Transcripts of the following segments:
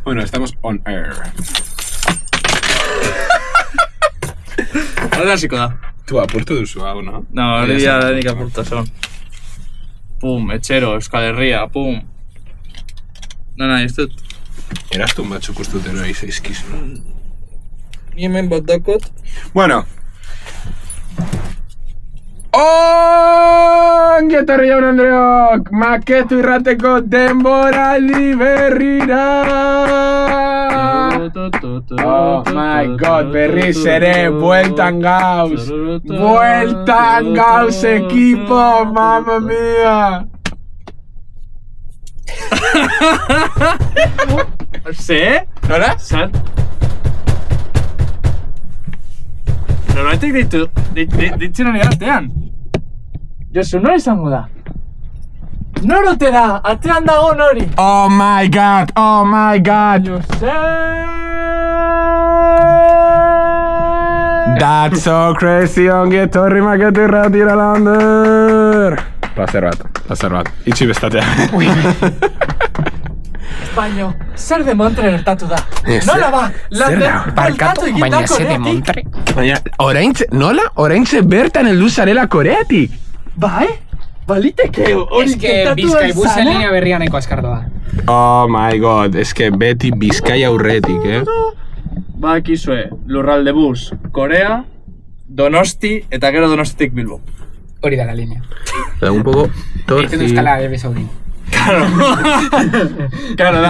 Bueno, estamos on air. Ahora hasiko da. Tu apurtu duzu hau, no? No, hori dia denik apurtu son. Pum, etxero, Euskal Herria, pum. Ez dut. Eraztun batzuk ustutero izaizkizu. Ni hemen bat dakot. Bueno. Ongetorri jaun Andreok! Maketu irrateko denboraldi berrira! Oh my god, berriz ere, bueltan gauz! Bueltan gauz, equipo, mamma mia! Ze? Nola? Zat? Norbaitek ditzen ari artean. Josu, nori izango da? Norote da, atzean dago nori. Oh my god, oh my god! Jose! That's so crazy, ongetorri Maketu irratira lander! Plazer bat. Itxi bestatea. Baina, zer de Montre gertatu da? Zer- Nola ba? zer da? Barkatu, baina ze de Montre. Baina, oraintxe bertan heldu zarela Koreatik. Bai? Baliteke hori Es que Bizkaibus linea berria nahiko askardoa. Oh my god, eske beti Bizkaia aurretik, Bakizue, lurralde bus, Korea, Donosti eta gero Donostitik Bilbo. Hori da la linea. Da un poco Egiten du eskala Arabia Saudi. Claro,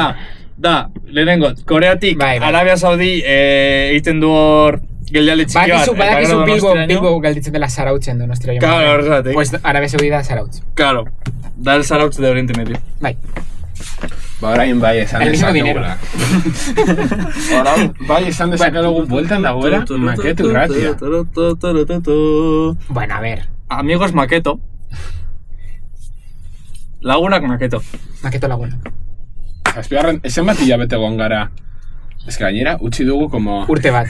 da, lehenengo, Koreatik, Bai. Arabia Saudi egiten du hor geldialdi txiki bat. Badakizu Bilbo galditzen dela Zarautzen Donostira. Claro, horregatik. Pues Arabia Saudi da Zarautz. Claro, da el Zarautz de Oriente Medio. Bai. Ba, orain bai esan El mismo dinero. Orain bai esan dezakegu bueltan dagoela Maketu irratia. Bueno, a ver. Amigos Maketo. Lagunak Maketo. Maketo laguna. Azpigarren, esen bat hilabete egon gara. Ez que gainera, utzi dugu como... Urte bat.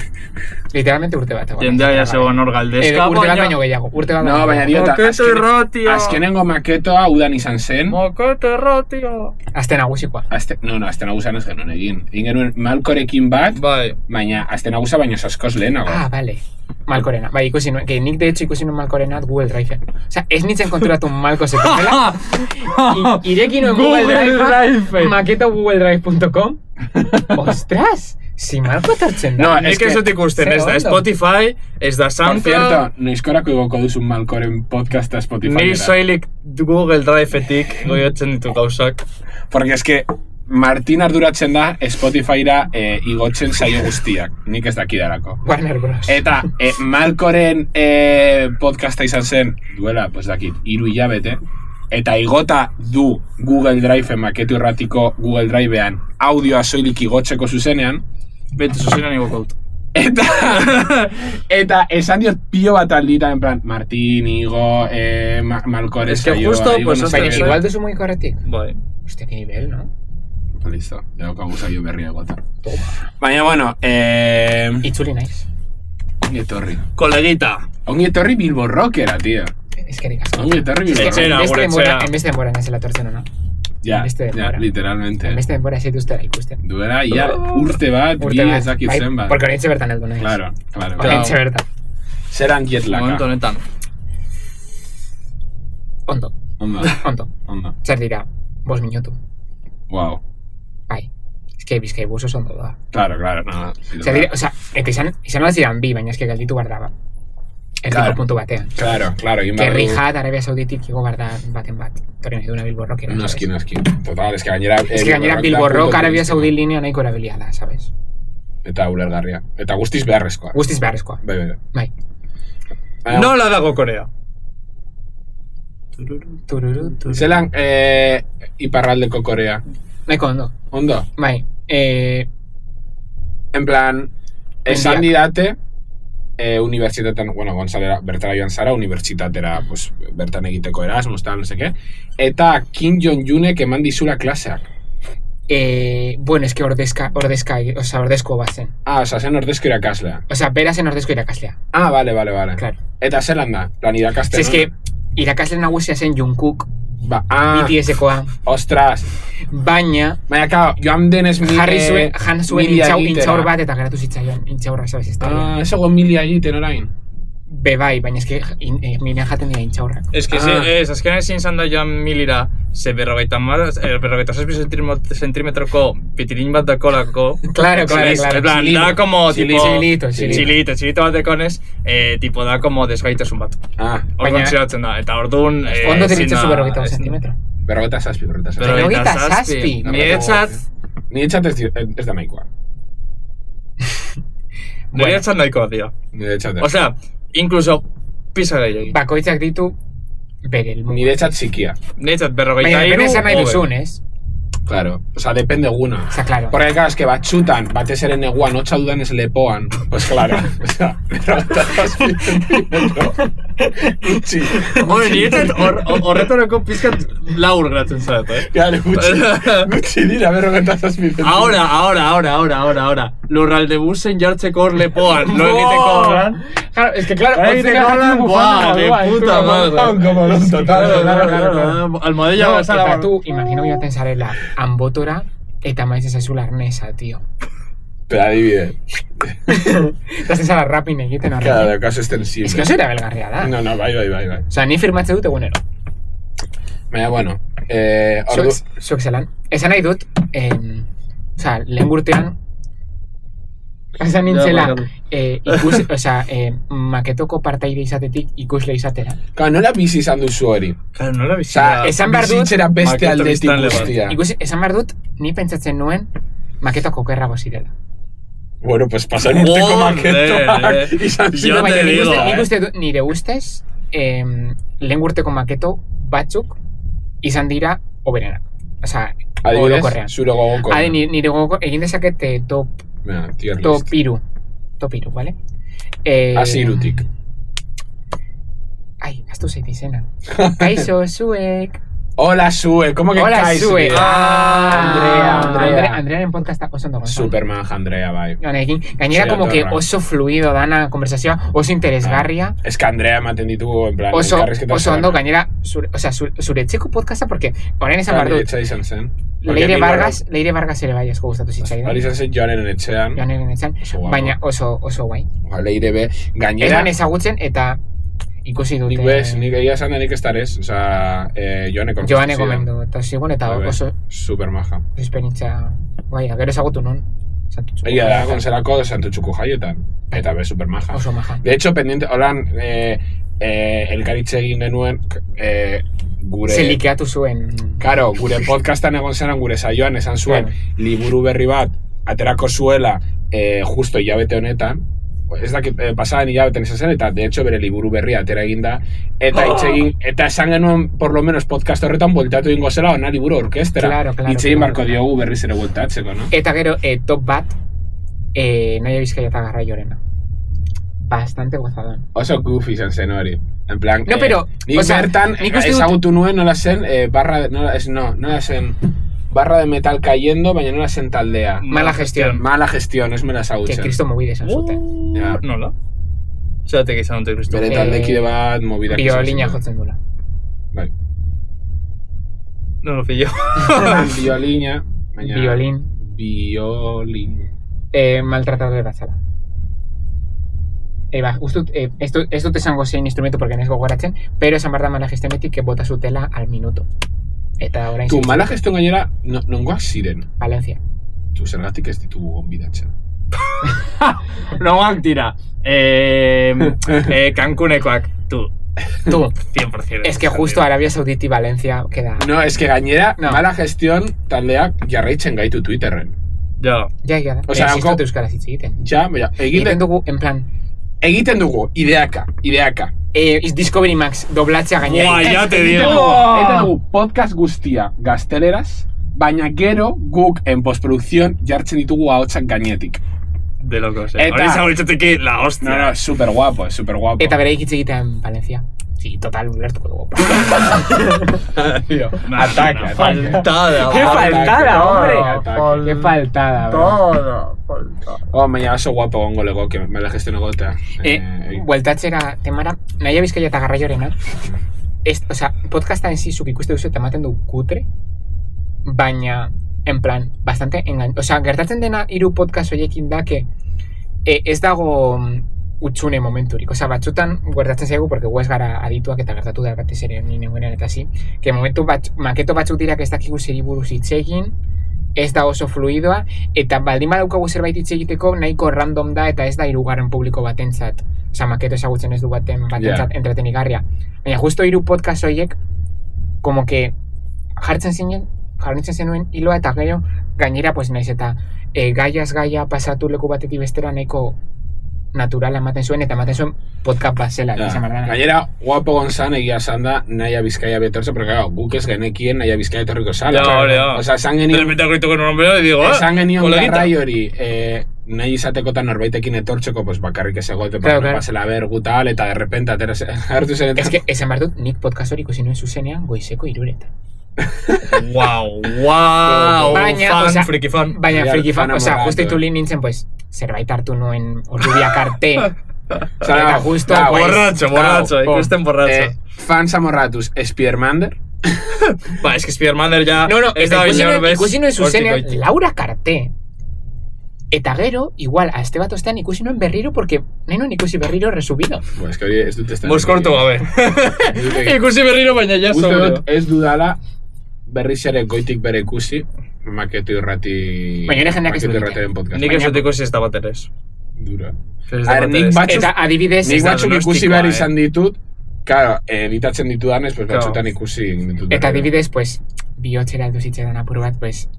Literalmente urte bat. Jendea ja zegoen hor galdezka, Urte bat baino gehiago. Urte bat No, baina baino diota, Maketo irratia. azkenengo maketoa udan izan zen. Maketo irratia. Aste nagusikoa. Azte nagusan ez genuen egin. Egin genuen Malkorekin bat, Bai. baina azte nagusa baino saskoz lehenago. Ah, vale. Malkorena. Bai, ikusi nuen, que nik de hecho ikusi nuen Malkorenat Google Drive. Osea, ez nintzen konturatu Malko sekundela. Ireki nuen Google Drive, maketogoogle-drive.com. Ostras! Si Malko etortzen da. No, Nik ez dut ikusten, ez da Spotify, ez da Por SoundCloud. cierto, noizkorako igoko duzun Malkoren podcasta Spotify. Ni soilik Google Drive-etik goiotzen ditu gauzak. Porque es que Martin arduratzen da Spotifyra igotzen saio guztiak. Nik ez dakidarako. Warner Bros. Eta Malkoren podcasta izan zen, duela, pues dakit, 3 hilabete, eta igota du Google Drive Maketu irratiko Google Drivean audioa soilik igotzeko zuzenean, Bete, zuzenan igoko dut. eta esan diot pilo bat aldita, en plan, Martin, Igo, Malkore Es que saioa, justo, Igo, pues, no sé Baina, qué. igual duzu mugikorretik. Bai. Hostia, qué nivel, ¿no? Listo, daukagu saio berria egota. Baina, bueno, Itzuli naiz. ongi etorri. Kolegita. Ongi etorri Bilbo Rockera, tío. Eskerik asko. Ongi etorri Bilbo Etxera, Rockera. gure etxera. En beste denbora nazela tortzen, no? Ja, beste ja, denbora. literalmente. En beste denbora ez dituztera ikusten. Duela, ja, urte bat, bi ez dakit zenbat. Porque oraintxe bertan heldu naiz. Claro. Oraintxe bertan. Zeran jetlaka. Momentu honetan. Ondo. Ondo. Zer dira, 5 minutu. Wow. Bai. Ez que Bizkaibus oso ondo da. Claro, no. Zer dira, osea, eta izan nola zidan bi, baina ez que galditu behar da. Erdiko puntu batean. Claro, Que Rijat, Arabia Sauditik igo behar da baten bat. Torri nahi duna Bilbo Rockera. Noski. Total, es que gainera... Ez que gainera Bilbo Rock, Arabia Saudi linea nahiko erabilia da, sabes? Eta ulergarria. Eta guztiz beharrezkoa. Guztiz beharrezkoa. Bai. Bai. Nola dago Korea? Zelan, iparraldeko Korea. Nahiko ondo. Ondo? Bai. En plan, esan didate, unibertsitatean, bueno, Gonzalera bertara joan zara, unibertsitatera, pues, bertan egiteko Erasmus, tal, no seke, eta Kim Jong-unek eman dizula klaseak. Bueno, es que ordezko bat zen. Osa, zen ordezko irakaslea. Osea, bera zen ordezko irakaslea. Vale. Claro. Eta zelan da, plan irakasten, Es que irakasle nagusia zen Jungkook, BTS-koa. Ostras. Baina, Baina, joan denez jarri zuen, jan zuen milia intxaur egitera. bat eta geratu zitzaion intxaurra, sabes, ez da. Ez egon milia egiten orain. Bai, baina eske minean jaten dira intxaurrak. Ez que azkenean ezin izan da joan milira, ze 57 zentimetroko pitirin bat dakolako. Claro. En plan, da como tipo... Txilito. bat dekonez, tipo da como desgaitasun bat. Ah, Hor kontzeratzen da, eta orduan... Ondo deritzozu 57 zentimetro. 57. 57. Niretzat Ez da nahikoa. niretzat nahikoa dira. Niretzat. Osea, incluso pisa gehiagin. Bakoitzak ditu bere helmuga. Niretzat txikia. Niretzat Baina 53 depende zer nahi duzun, ez? Claro, o sea, depende guna. O sea, claro. Porque claro, es que batxutan, batez ere neguan, hotxa dudan ez lepoan. Pues claro, o sea, gutxi. Hore, niretzat horretarako pizkat laur gratzen zait, Claro, gutxi dira, 57 Ahora. Lurralde busen jartzeko hor lepoan, lo egiteko horran. Claro, es que claro, Egiteko horran, buah, de puta madre. Como los totales. Claro. Almohadilla No, basala. eta tu, imagino biaten zarela anbotora eta maiz ezazula arnesa, tío. Pero adibide. Eta zezala rapin egiten horrekin. Cada caso extensible. Es que oso erabilgarria da. No, bai. Osa, ni firmatze dut egunero. Baina, bueno. Ordu... Zuek zelan. Esan nahi dut, osa, lehen gurtean, esan nintzela, maketoko partaide izatetik ikusle izatera. Claro, nola bizi izan duzu hori? Claro, nola O sea, esan behar dut, bizitzera beste maketo aldetik biztanle bat. guztia. Esan behar dut, ni pentsatzen nuen maketoko okerrago zirela. Bueno, pues pasan urteko maketoak izan Yo ziren. te Baina digo, nik uste dut, nire ustez, lehen urteko maketo batzuk izan dira oberenak. Osa, Adibidez, orokorrean. zure gogoko. Ade, nire gogoko, egin dezaket top Tier list. Top iru, vale? Hasi irutik. Ai, astu zait izena. Kaixo, zuek. Hola, Sue, ¿cómo que Hola, kaixo? Sue. Andrea. Andrearen podcasta oso ondo gozan. Superman, Andrea, bai. Gainera, Sí, como que otorra. oso fluido dana konversazioa, oso interesgarria. Es que Andrea ematen ditugu, en plan, Oso elkarrizketa ondo, oso gainera, zure etxeko podcasta, porque orain esan behar dut, Etxea izan zen. Leire Vargas ere bai asko gustatu zitzaidan. Hori izan zen Joanen etxean. Joanen etxean, Oso guapo. baina oso guai. Leire be, Ez gainera... ban ezagutzen eta ikusi dute. Nik bez, nik egia esan da nik estarez. O sea, Joane Joane gomendu, eta zigun, eta oso super maja. esperinitza, guai, gero ezagutu nun. Santutxuko. Egia da, gonzelako Santutxuko jaietan. Eta be, super maja. Oso maja. De hecho, pendiente, holan, elkaritze egin genuen, gure... Zelikeatu zuen. Karo, gure podcastan egon zenan gure saioan esan zuen liburu berri bat aterako zuela justo hilabete honetan. Ez dakit, pasadan hilabetean izan zen, eta de hecho bere liburu berria atera eginda. Eta hitz eta esan genuen, por lo menos podcast horretan, bueltatu egingo zela ona liburu orkestera. Claro. Hitz egin barko diogu berriz ere bueltatzeko, no? Eta gero, top bat, Naia Bizkaia eta Garraiorena. Bastante gozadón. Oso goofy izan zen hori. En plan, No, pero, nik o sea, bertan nik uste dut- ezagutu nuen nola zen, nola zen barra de metal cayendo, baina nola zen taldea. Mala gestión. Mala gestión, ez mela Que ezagutzen. Cristo movide esan zuten. Ja. Nola? Zeratek izan dute Cristo. Bere taldekide bat, mobidak izan Biolina zuten. jotzen dula. Bai. No lo pillo. Violina, baina... Violin. Maltratadore bat zala. Ustut, ez dut esango zein instrumento porque nes gogoratzen, pero esan behar da mala gestionetik que bota zutela al minuto. Eta orain Tu, mala gestión gainera, nongoak ziren. Valencia. Tu, zergatik ez ditugu gonbidatzen. Noak dira. Cancunekoak. Tu. 100%. Es que justo Arabia Saudita y Valencia queda... No, es que gainera, No. mala gestión taldeak jarraitzen gaitu Twitterren. Ja. Ja. O sea, ez dut euskaraz hitz egiten. Ja, Egiten dugu, en plan... egiten dugu, ideaka. Discovery Max, doblatzea gainera. Buah, ya te Egiten digo. dugu podcast guztia gazteleraz, baina gero guk en postproducción jartzen ditugu ahotsak gainetik. De locos, Eta- Hori izango litzateke la hostia. No, super guapo, super guapo. Eta bere hitz egiten en Valencia. Sí, total, ulertuko dugu. Ataque. Faltada. ¡Qué faltada, hombre! Ataque. ¡Qué faltada, bro! Oh, baina oso guapo gongo legoke, mala gestión egotea. Bueltatzera temara, Naia Bizkaia eta Garraiorena, podcasta en sí, zuk ikuste duzu, eta ematen du kutre, baina, en plan, bastante engaño. Gertatzen dena hiru podcast horiekin da, que ez dago utxune momenturik. Batzutan gertatzen zaigu, porque gu ez gara adituak eta gertatu da batez ere ni nengoenean eta zi, que maketo batzuk dirak ez dakigu zeri buruz hitz egin, ez da oso fluidoa, eta baldin badaukagu zerbait hitz egiteko nahiko random da eta ez da hirugarren publiko batentzat. Maketo ezagutzen ez du batentzat entretenigarria. Baina justo hiru podcast horiek, como que jartzen zenuen hiloa eta gero gainera, pues naiz eta gaiaz gaia pasatu leku batetik bestera nahiko naturala ematen zuen, eta ematen zuen podcast bat zela. Gainera, guapo gonzan egia esan da Naia Bizkaia betortze, porque guk ez genekien Naia Bizkaia etorriko zala. Esan genion garrai hori nahi izatekotan norbaitekin etortzeko, pues bakarrik ez egote, pasela bergu tal, eta de repente agertu zen. Ez que, esan behar dut, nik podcast hori ikusi nuen zuzenean goizeko 3:00. Wow, baina, friki fan. Baina friki fan, justo ituli nintzen, pues, zerbait hartu nuen ordubiak arte. Eta justo, borratxo, ikusten borratxo. Fans amorratuz, Spidermander. Es que Spidermander ya... No, ikusi nuen zuzenean, Laura Carté. Eta gero, igual, aste bat ostean ikusi nuen berriro, porque nahi nuen ikusi berriro resubido. Es que hori ez dut estan... Moskortu gabe. Ikusi berriro, baina ja sobre. Uste dut ez dudala berriz ere goitik bere ikusi, Maketo Irrati... Baina jendeak ez dut. Nik ez dut ikusi ez da bat ere ez. Dura. Eta adibidez... Nik batzuk ikusi behar izan ditut, claro, editatzen ditudanez, pues batzutan ikusi ditut. Eta adibidez, pues, bihotxera aldu zitzaidan apur bat, pues,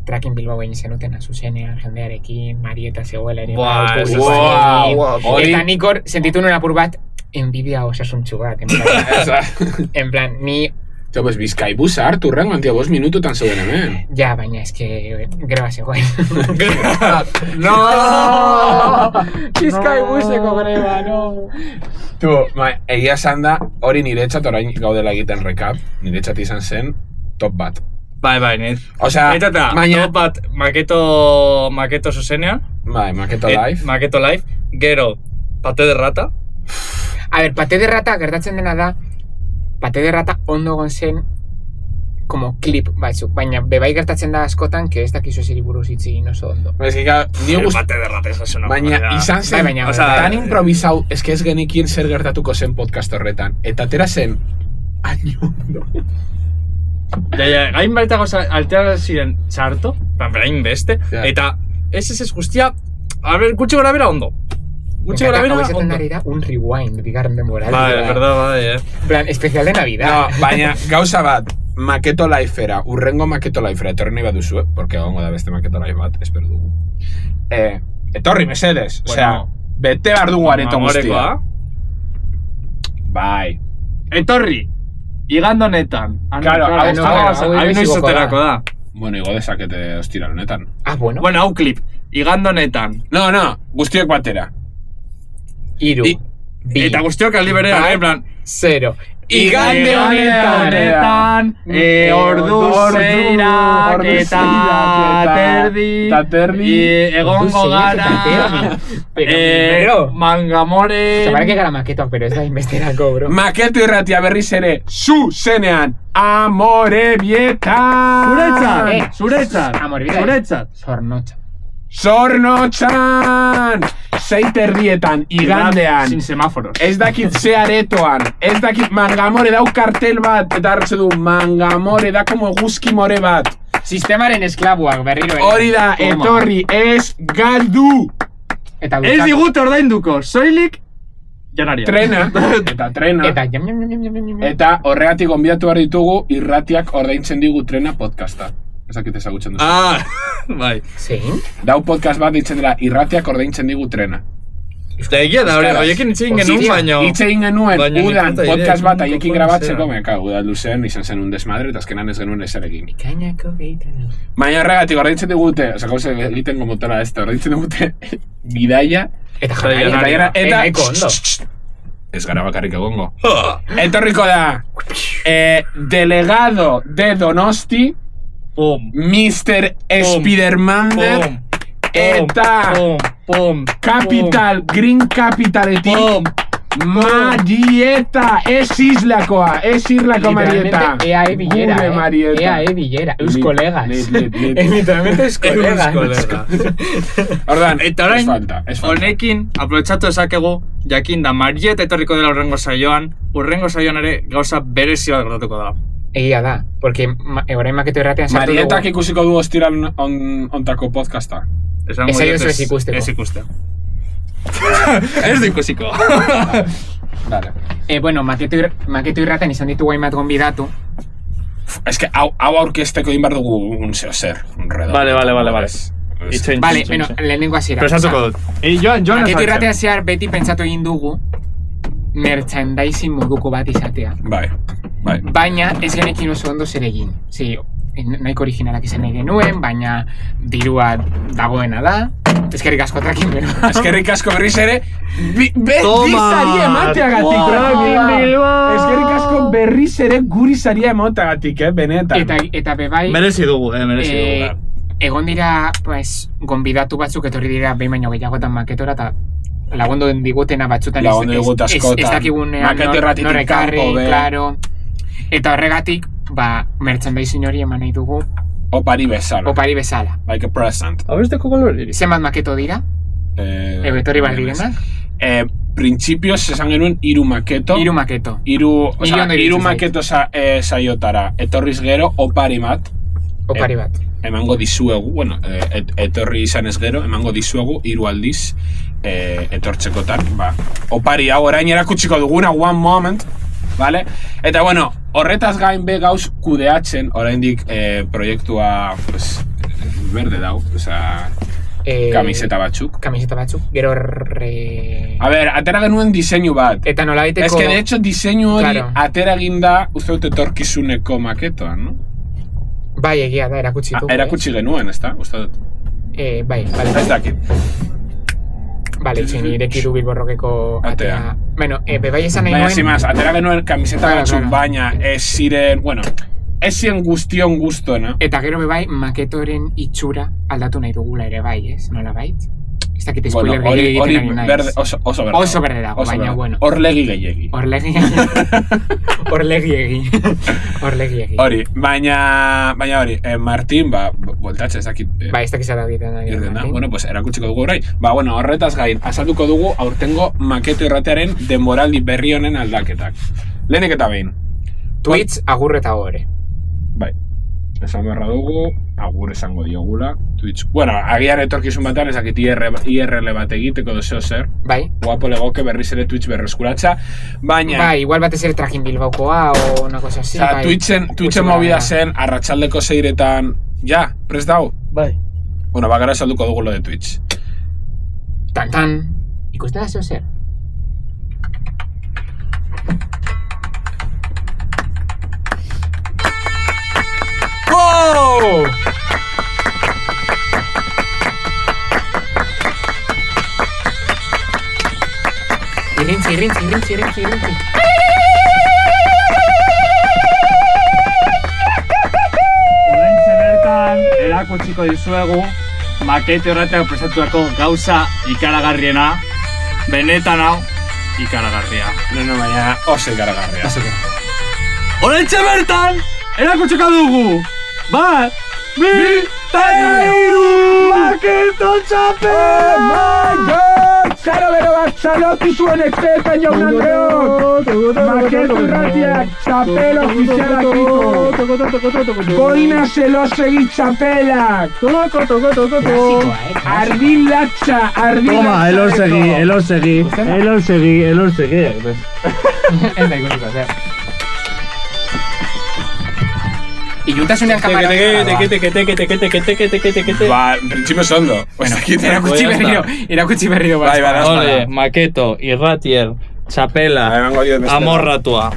Tracking Bilbao egin zenuten zuzenean, jendearekin, Marieta zegoela ere. Eta nik hor, sentitu nuen apur bat, envidia osasuntxu bat, en plan, ni... Tio, pues Bizkaibusa hartu rengo, antio, 5 minututan zeuden hemen. Ja, baina eske greba zegoen. No! Bizkaibuseko greba, no! Tu, egia esan da, hori niretzat orain gaudela egiten recap, niretzat izan zen top bat. Bai, nire. Osea, top bat, Maketo zuzenean. Bai, Maketo Live. Maketo Live, gero, Pate de Rata. A ver, Pate de Rata gertatzen dena da, Pate de Rata ondo gonzen como clip batzuk, baina bebai gertatzen da askotan, que ez dakizu eseri buruz hitz egin oso ondo. Es que, ni gust... Pate de Rata, eso no. Baina, izan zen, tan improvisau, es que ez genekien zer gertatuko zen podcast horretan. Eta atera zen, añondo. Ja, gain baita goza, altera ziren txarto, hain beste, eta ez guztia, a ver, gutxi gora bera ondo. Gutxi gora bera ondo. Da un rewind, bigarren denbora. Bai, plan, especial de Navidad. No, baina, gauza bat, Maketo Lifera, urrengo Maketo Lifera, etorri nahi bat duzu, porque gongo da beste Maketo Life bat, espero dugu. Etorri, mesedes, osea, bete behar dugu areto guztia. Bai. Etorri, igando netan. Claro, hau noizoterako da. Bueno, igo dezakete ostira honetan. Bueno. Bueno, hau klip, igando netan. No, guztiok batera. 3, eta guztiok aldi berean, en plan 0. Igande honetan, ordu zeirak eta terdi, egongo gara, mangamore... Zabara que gara maketoak, pero ez da inbesterako, bro. Maketo Irratia berriz ere, zuzenean, Amorebietan! Zuretzat! Zornotxan! 6:00 igandean. Sin semáforos. Ez dakit ze aretoan. Ez dakit Mangamore dau kartel bat. Eta hartze du, Mangamore da como eguzki more bat. Sistemaren esklabuak berriro. Hori da, etorri, ez galdu. Ez digute ordainduko, soilik janaria. Trena. Eta horregatik gonbidatu behar ditugu, Irratiak ordaintzen digu Trena podcasta. Ezakit ezagutzen duzu. Bai. Zein? Dau podcast bat ditzen dela, Irratiak ordaintzen digu Trena. Eta egia da, horiekin itxegin genuen baino. Itxegin genuen, udan podcast bat aiekin grabatzeko, udan luzen, izan zen un desmadre, eta azkenan ez genuen ezarekin. Ikainako gehitan. Baina horregatik ordaintzen digute, oza, gauze egiten gomotela ez da, ordaintzen digute bidaia. Eta janaria. Eta ez gara bakarrik egongo. Etorriko da, delegado de Donosti, Mr. Spidermander, eta Capital, Green Capitaletik, Marieta, ez islakoa Marieta. EAE Villera, Gure Marieta. EAE Villera, eus colegas. Literalmente eus colegas. Ordan, Eta orain, ez falta. honekin, aprobetxatu esakegu, jakin da Marieta etorriko dela urrengo saioan ere gauza berezioa gertatuko dela. Egia da, porque orain maketo erratean sartu dugu. Marietak ikusiko du ostiral ontako podcasta. Esango Ez diot ez ikusteko. Ez ikusteko. Ez du ikusiko. Vale. Bueno, maketo irraten izan ditugu hainbat gonbidatu. Es que hau aurkezteko egin behar dugu un zer. Un redondo. Vale. Itxoin. Vale, bueno, lehenengo hasiera. Presatuko dut. Joan Maketo irratean zehar beti pentsatu egin dugu merchandising moduko bat izatea. Bai. Baina ez genekin oso ondo zer egin. Nahiko originalak izan nahi genuen, baina dirua dagoena da. Eskerrik asko trakin, pero... Eskerrik asko berriz ere, bizari emateagatik, eskerrik asko berriz ere guri saria emateagatik, benetan. Eta bebai... Merezi dugu. Egon dira, pues, gonbidatu batzuk etorri dira behin baino gehiagotan maketora, eta lagundu digutena batzutan ez dakigunean norrekarri, claro. Eta horregatik, merchandising hori eman nahi dugu Opari bezala. Like a present. Abesteko koloreri. Zenbat maketo dira? Ebetorri bat direnak? Printzipioz esan genuen 3 maketo. 3 maketo. 3 maketo saiotara. Etorriz gero, opari bat. Opari bat. Emango dizuegu, bueno, etorri izan ez gero, emango dizuegu 3 aldiz etortzekotan. Opari hau orain erakutsiko duguna, one moment. Vale? Eta bueno, horretaz gain be gauz kudeatzen, oraindik proiektua pues, berde dau, osea, kamiseta batzuk. Gero A ber, atera genuen diseinu bat. Eta nola baiteko... Ez que de hecho diseinu hori atera ginda uste dut etorkizuneko maketoan, no? Bai, egia da, erakutsi dugu. Erakutsi genuen, ez da? Uste dut. Bai, bale. Ez dakit. Bale, txin, ireki du Bilborrokeko atea. Bueno, bebai esan nahi nuen... Baina, zimaz, atera genuen kamiseta batzuk, baina ez ziren, bueno, ez ziren guztion guztona. Eta gero bebai, maketoren itxura aldatu nahi dugula ere bai, ez? Nola bait? Ez dakit spoiler gehiagik egiten ari naiz. Oso berde dago, baina bueno. Horlegi gehiagi. Hori, baina hori, Martin, voltatxe ez dakit... Ez dakit zara egiten ari Martin. Bueno, pues erakutsiko dugu orain. Bueno, horretaz gain, azalduko dugu aurtengo maketo irratearen denboraldi berri honen aldaketak. Lehenik eta behin. Twitch, agur eta gore. Bai. Esan beharra dugu, agur esango diogula, Twitch. Bueno, agian etorkizun batean ezakit IRL bat egiteko dozeo zer. Bai. Guapo legoke berriz ere Twitch berreskuratza, baina... Bai, igual batez ere Trakin Bilbaokoa o una cosa así. Osa, Twitchen movida zen, arratsaldeko 6etan... Ja, prest dau? Bai. Bueno, bagara salduko dugu lo de Twitch. Tan. Ikusten da zeo zer? Wow! Irrintzi. Oraintxe bertan erakutsiko dizuegu makete horretak presatuako gauza ikaragarriena. Benetan hau ikaragarria. No, baina oso ikaragarria. Oraintxe bertan erakutsiko dugu! 1, 2, 3, maketo txapela! Oh my god! Zaro bero bat zalotu zuen ekzeetan jaun Andreok! Maketo irratiak txapela ofizialakiko! Boina zelosegi txapelak! Ardin latxa! Toma, elosegi. Ez da ikusiko, zer. Ilutasunean kamara... Principio sondo. Erakutsi berriro bat. Ole, maketo, irratier, txapela, amorratua.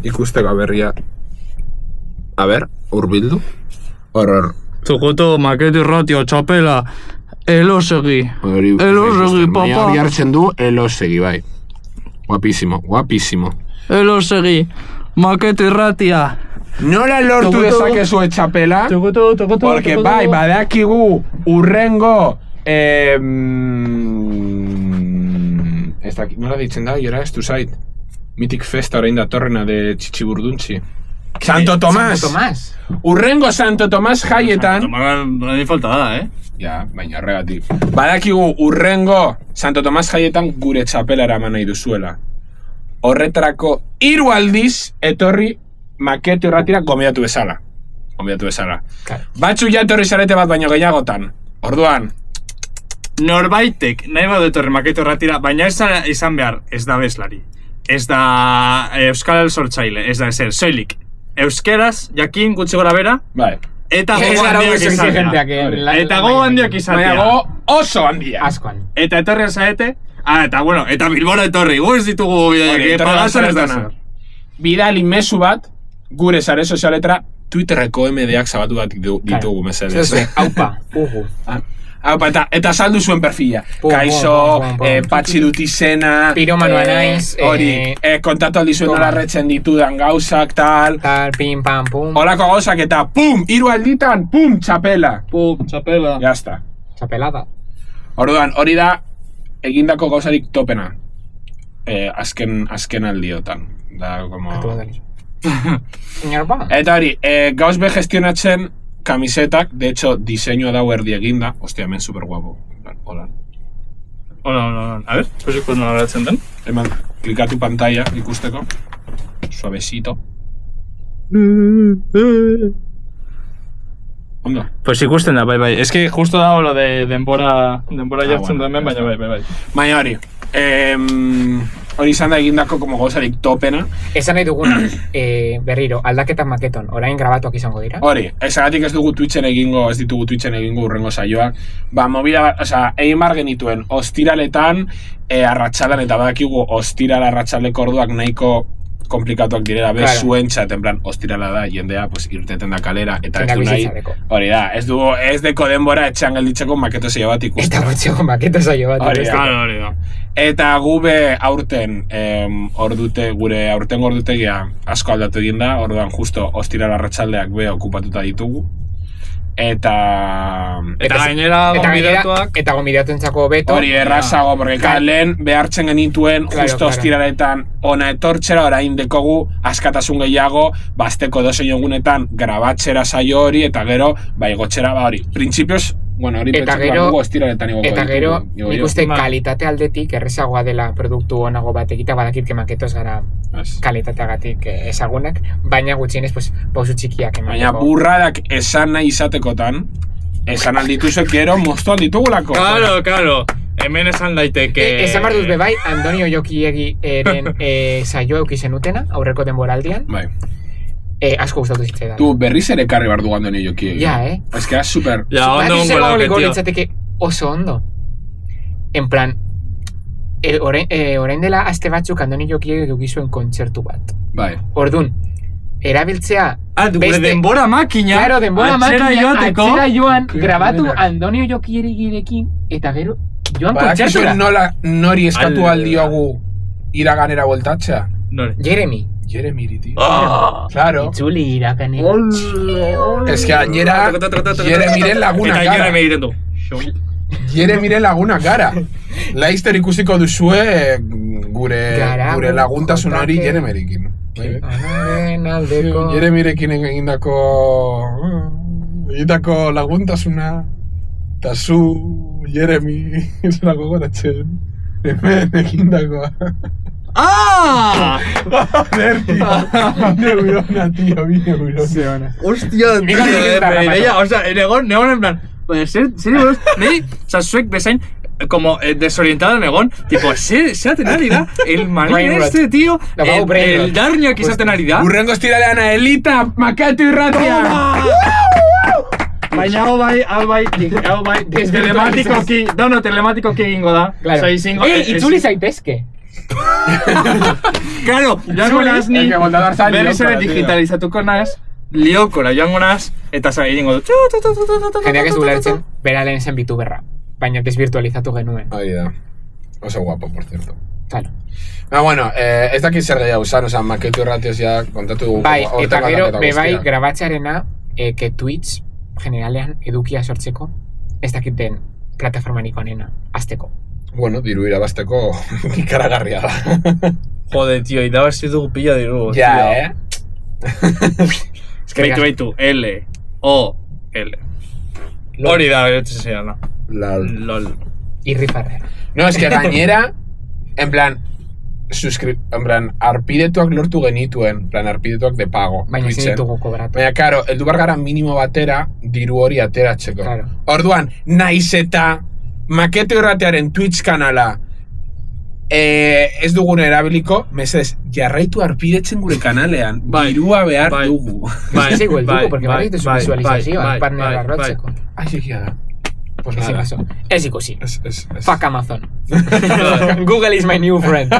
Ikusteko berria. A ber, urbildu. Hor. Zukutu, maketo, irratio, txapela, elosegi. Elosegi, papa. Hori hartzen du, elosegi, bai. Guapísimo. Elosegi, maketo, irratia. Nola lortu dezakezu etxapela? Porque bai, badakigu urrengo... Ez ez dakit, nola ditzen da, jora ez du zait. Mythic Festa orain datorrena de Txitxiburduntzi. Santo Tomás! Santo Tomás! Urrengo Santo Tomás jaietan... Tomás no ni falta da, Ja, baina horregatik. Badakigu urrengo Santo Tomás jaietan gure txapela eraman nahi duzuela. Horretarako 3 aldiz etorri Makete Irratira gomidatu bezala. Claro. Batzuk ja etorri zarete bat baino gehiagotan. Orduan, norbaitek nahi badu etorri Makete Irratira, baina ez da izan behar, ez da bezlari. Ez da euskal sortzaile, ez da ezer, soilik. Euskeraz, jakin gutxi gora bera, bai. eta gogo handiak izatea. Eta gogo handiak izatea. Baina gogo oso handia. Askoan. Eta etorri zaete, eta bueno, eta Bilbora etorri, gu ez ditugu bidaiak, pagatzen ez da zer. Bidali mezu bat, gure sare sozialetara, Twitterreko MD-ak zabatu bat ditugu mesedez. Aupa, ugu. Eta saldu zuen perfila. Kaixo, patxi dut izena, piromanoa naiz, hori, kontatu aldi zuen nola retzen ditudan gauzak, tal, pim, pam, pum. holako gauzak eta pum, 3 alditan, pum, txapela. Pum, txapela. Jazta. Txapelada. Orduan, hori da, egindako gauzarik topena. Azken aldiotan. Da, como... Eta hori, gauz be gestionatzen kamisetak, de hecho, diseinua dau erdi eginda. Ostia, hemen super guapo. Hola. Hola. A ver, pues nola beratzen den. Eman, klikatu pantalla ikusteko. Suavecito. Ondo. Pues ikusten da, bai. Es que justo dago lo de denbora jartzen bueno, duen, baina bai. Baina hori, hori izan da egindako como gauzarik topena. Esan nahi duguna, berriro, aldaketak maketon, orain grabatuak izango dira. Hori, esagatik ez ditugu Twitchen egingo urrengo saioak. Ba, movida bat, egin bar genituen, ostiraletan, arratsaldean eta badakigu ostiral arratsaleko orduak nahiko komplikatuak direla, bez zuen txat, en plan, ostirala da, jendea, pues, irteten da kalera, eta ez du nahi, hori da, ez deko denbora etxean gelditzeko maketo saio bat ikusten. Eta gutxeko maketo saio bat ikusten. Hori da. Eta gube aurten, gure aurten ordutegia asko aldatu egin da, orduan justo ostirala arratsaldeak be okupatuta ditugu. Eta gainera gomidatuak. Eta gomidatuentzako beto. Hori errazago, porque lehen behartzen genituen, justo ostiraletan ona etortzera, orain dekogu askatasun gehiago, bazteko 2 egunetan grabatxera saio hori, eta gero, igotxera, hori, printzipioz, bueno, hori pentsatzen dugu ostiraletan igoko ditugu. Eta gero, nik uste kalitate aldetik errezagoa dela produktu onago bat egita, badakit kemaketoz gara kalitateagatik ezagunak, baina gutxienez, pausu txikiak emateko. Baina burradak esan nahi izatekotan, esan aldituzek gero moztu alditugulako. Claro. Hemen esan daiteke... Esan bar dut bebai, Antonio Jokiegi eren saio eukizen utena, aurreko denboraldian. Bai. Asko gustatu zitzaidan. Tu berriz ere karri bar du Antonio Jokiegi. Ja, Ez que super... Ja, ondo ongo litzateke oso ondo. En plan, orain dela aste batzuk Andoni Jokiegi eukizuen kontzertu bat. Bai. Ordun, erabiltzea... gure denbora makina. Claro, denbora makina. Atzera joan, grabatu Andonio Jokiegirekin, eta gero joan kontzertura. Badakizu nori eskatu aldiogu iraganera voltatzea? Jeremy iriti. Claro. Itzuli iraganera. Ez que gainera Jeremyren laguna gara. Jeremyren laguna gara. Laizter ikusiko duzue gure laguntasun hori Jeremyrekin. Jeremyrekin egindako laguntasuna eta zu Jeremy izela gogoratzen hemen egindakoa. Joder, tío. Neurona, tío, mi neurona. Hostia, egon en plan, serio, zuek bezain, como desorientado egon, tipo, zeaten ari da, el manín este, tío, el darniak izaten ari da. Urrengo estiralean a Elita, Makete Irratia. Baina hau bai, telematikoki egingo da. Itzuli zaitezke. Claro, joango naz ni berriz ere digitalizatuko naz, liokora joango naz, eta egingo du. Jendeak ez dulertzen, bera lehen zen bitu berra, baina desvirtualizatu genuen. Hori da, oso guapo, por cierto. Claro. Bueno, ez dakit zer gehiago usan, Makete Irratioz ya kontatu dugu. Bai, eta gero, bebai, grabatzearena, que Twitch, generalean, edukia sortzeko, ez dakit den plataformanik onena, azteko. Bueno, diru irabazteko ikaragarria da. Jode, tío, irabazi dugu pila diru. Ja, Beitu, L-O-L. Hori da, beretzen zeiana. LOL. Irrifarre. No, es que gainera, en plan, arpidetuak lortu genituen, arpidetuak de pago. Baina ezin ditugu kobratu. Baina, karo, heldu behar gara minimo batera diru hori ateratzeko. Claro. Orduan, naiz eta Makete Irratearen Twitch kanala ez dugun erabiliko, mesedez, jarraitu arpidetzen gure kanalean, dirua behar dugu. Ez igual dugu, porque bai dituzu visualizazioa, partner arrotzeko. Zikia da. Pues nada. Ez ikusi. Es. Fuck Amazon. Google is my new friend.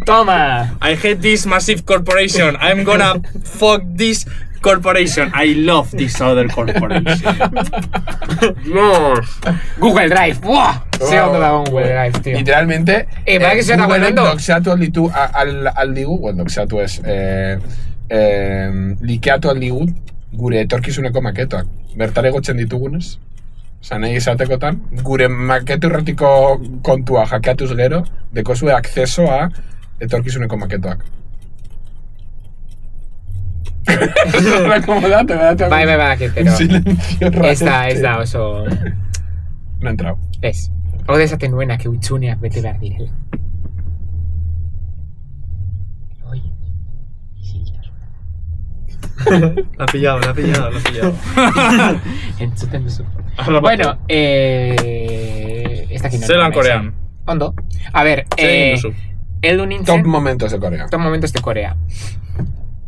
Toma. I hate this massive corporation. I'm gonna fuck this corporation. I love this other corporation. Dios. Google Drive. ¡Buah! Se ondo dago Google Drive, tío. Literalmente, ¿para qué se está guardando? doxeatu alditu aldigu, bueno, doxeatu ez, likeatu aldigu gure etorkizuneko maketoak. Bertare gotzen ditugunez. Osa, nahi izatekotan, gure Makete Irratiko kontua hackeatuz gero, dekozue acceso a etorkizuneko maketoak. Recomodate, Bai, pero... Silencio raro. Ez da oso... No ha entrado. Ez. Ode esaten nuenak eutxuneak bete behar direla. Oi. La ha pillado. Entzuten duzu. Bueno, ez dakit. Zelan Korean. Ondo. A ver, heldu nintzen... Top momentos de Corea. Top momentos de Korea.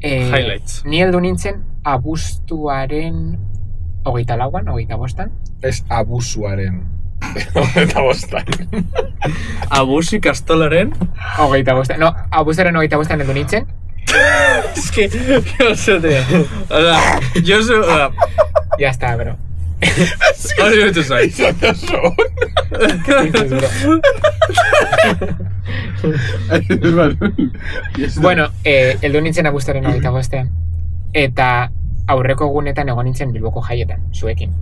Highlights. Ni heldu nintzen abuztuaren 24an, 25an. Ez abusuaren 25an. Abusi kastolaren. 25an. No, abuztuaren 25an heldu nintzen. Es que, yo sé, tío. Hola, yo soy... Ya está, bro. Hori betu zai. Bueno, heldu nintzen abuztuaren 25an. Eta aurreko egunetan egon nintzen Bilboko jaietan, zuekin.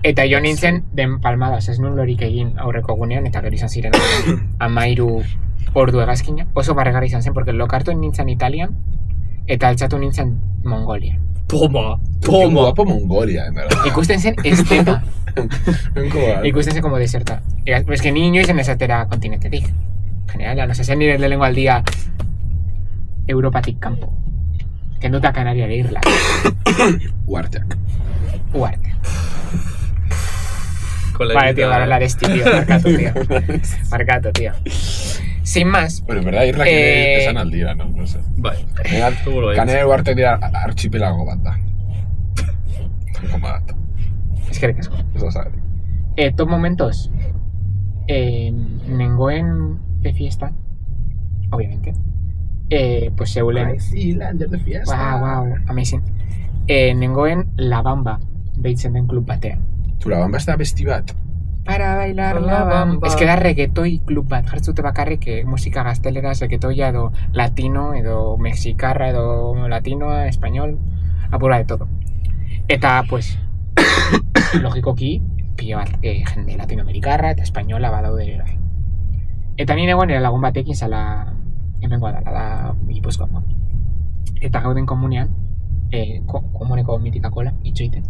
Eta jo nintzen den palmadas, ez nun lorik egin aurreko egunean, eta gero izan ziren 13 ordu hegazkina. Oso barregarri izan zen, porque lokartu nintzen Italian, eta altxatu nintzen Mongolian. Toma. Guapo Mongolia, en verdad. Ikusten zen estepa. Ikusten zen como deserta. Es que ni inoiz esatera kontinentetik. General, no sé, zen nire lehengo aldia Europatik kanpo. Kenduta Kanaria de Irla. Uarteak. Vale, tío, para hablar este, tío. Marcato, tío. Sin más. Bueno, en verdad, Irla que esan aldira, ¿no? No sé. Bai. Kanera Uarteak dira archipelago bat da. Como dato. Es que recasco. Eso sabe. Top momentos. Nengoen de fiesta. Obviamente. Pues Seulen. Lander de fiesta. Wow, amazing. Nengoen La Bamba deitzen den klub batean. Tu La Bamba ez da besti bat. Para bailar La Bamba. Ez que da reggaetoi klub bat. Jartzute bakarrik musika gazteleraz, reggaetoia edo latino, edo mexikarra, edo latinoa, español, apura de todo. Eta, pues, logikoki, pila bat jende latinoamerikarra eta espainola badaude ere. Eta nire egon lagun batekin zala hemengoa dala da Gipuzkoa. Eta gauden komunean, komuneko mitikakola, itxoiten.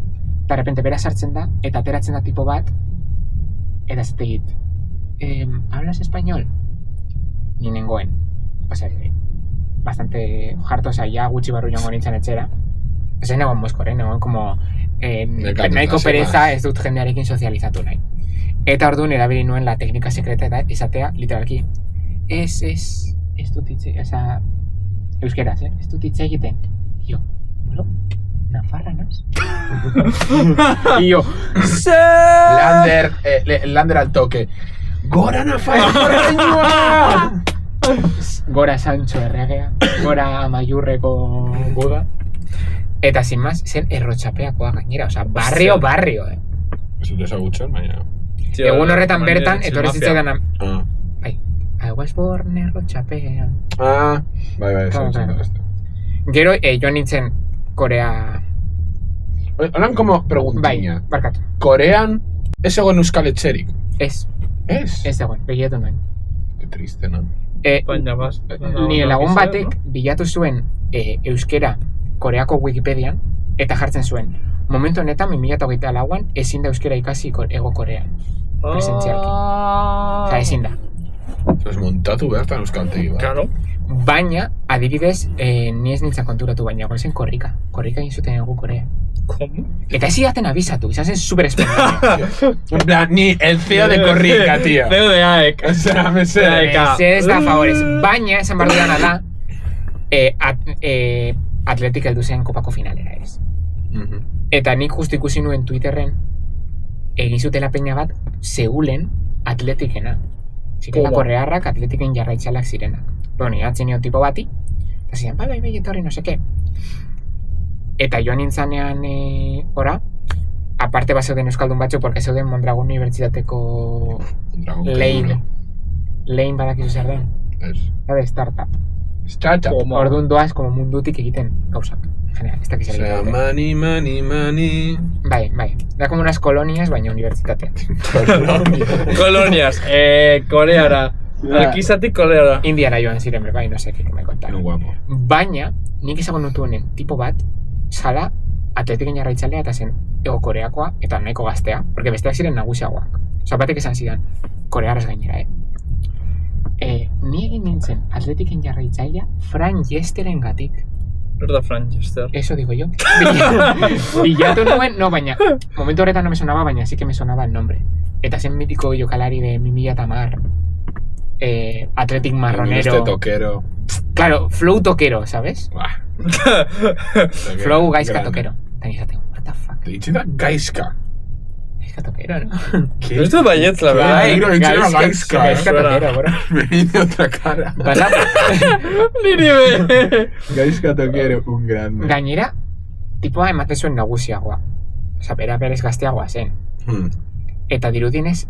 Eta de repente bera sartzen da, eta ateratzen da tipo bat, eta ez tegit, ¿hablas español? Ni nengoen. Osea, bastante jartosa, ya gutxi barru joango nintzen etxera. Ez negoen moskore, negoen como nahiko pereza ez dut jendearekin sozializatu nahi. Eta orduan erabili nuen la teknika sekreta eta esatea, literalki, ez dut hitz, esa, euskeraz, ez dut hitz egiten. Jo, bueno, nafarra naz? Y yo, Lander al toque. Gora nafarra! Gora Sancho erregea, gora Amaiurreko guda. Eta sin más, zen errotxapeakoa gainera, oza, barrio. Ez dut ezagutzen, baina... Egun horretan bertan, etorri zitzaidan... Bai, I was born errotxapean. Bai, claro. Gero, jo nintzen Korea... Horan como preguntiña. Bai, barkatu. Korean ez egon euskal etxerik. Ez dagoen, begiratu nuen. Qué triste, ¿no? Baina bas. Nire lagun batek bilatu zuen euskera Koreako Wikipedian eta jartzen zuen. Momentu honetan, 2024an, ezin da euskera ikasi Ego Korean. Presentzialki. Osa, ezin da. Pues montatu behar euskaltegi, ba. Claro. Baina, adibidez, ni ez nintzen konturatu, baina gozen korrika. Korrika egin zuten Ego Korea. ¿Cómo? Eta ez zidaten abizatu, izan zen super espontaneo. En plan, ni el CEO de Korrika, tío. CEO de AEK. O sea, me sé. Ez da favorez. Baina, esan behar dudana da, Atletik heldu zen kopako finalera ez. Eta nik justu ikusi nuen Twitterren egin zutela peña bat Seulen Atletikena. Zirela korrearrak Atletiken jarraitxalak zirenak. Bueno, atzen nion tipo bati, eta ziren, bai, etorri, no seke. Eta joan nintzanean ora, aparte bazeuden euskaldun batzu, porque zeuden Mondragon Unibertsitateko Lane badakizu zer den. Da startup. Orduan doaz, como mundutik egiten gauzak. Genial, ez dakiz egiten. O sea, money. Bai. Da como unas colonias, baina unibertsitate. Colonias, Koreara. Akizatik Koreara. Indiara joan ziren, bai, no seke, me kontaron. Guapo. Baina, nik ezagun nutu honen tipo bat, zala Atletiken jarraitzalea eta zen Ego Koreakoa eta nahiko gaztea, porque besteak ziren nagusiagoak. Osa, batek esan zidan, Korearaz gainera, ni egin nintzen Atletiken jarraitzailea Fran Jesteren gatik. ¿Verdad, Fran Jester? Eso digo yo. Bilatu nuen, no, baina, momentu horretan no me sonaba, baina sí que me sonaba el nombre. Eta zen mitiko jokalari de 2010 Atletic marronero. Este toquero. Claro, flow toquero, ¿sabes? Flow gaizka toquero. Eta nizate, what the fuck? Te ditzen da gaizka. Gaizka toquero, ¿no? ¿Qué? Esto es Bayetz, la verdad. Gaizka toquero, bro. Me viene otra cara. Gaizka toquero, un grande. Gainera, tipoa ematen zuen nagusiagoa. Osa, berez gazteagoa zen. Eta dirudienez,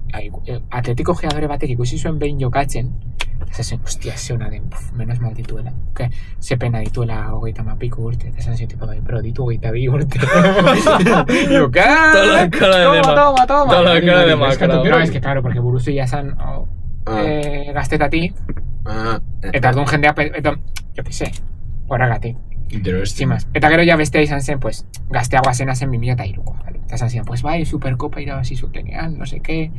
Atletiko geadore batek ikusi zuen behin jokatzen, eta zen, hostia, zeona den, menos mal dituela. Ze pena dituela 30 urte, eta zen tipo, pero ditu 22 urte. Jokat! Toda la cara de Dema. Toma. Toda la cara de Macra. No, es que claro, porque buruzu ya zan gaztetatik, eta orduan jendea, jo que sé, horregatik. Interesting. Eta gero ja bestea izan zen, pues, gazteagoa zena zen 2003ko. Eta esan ziren, pues bai, Supercopa irabazi zutenean, no sé qué,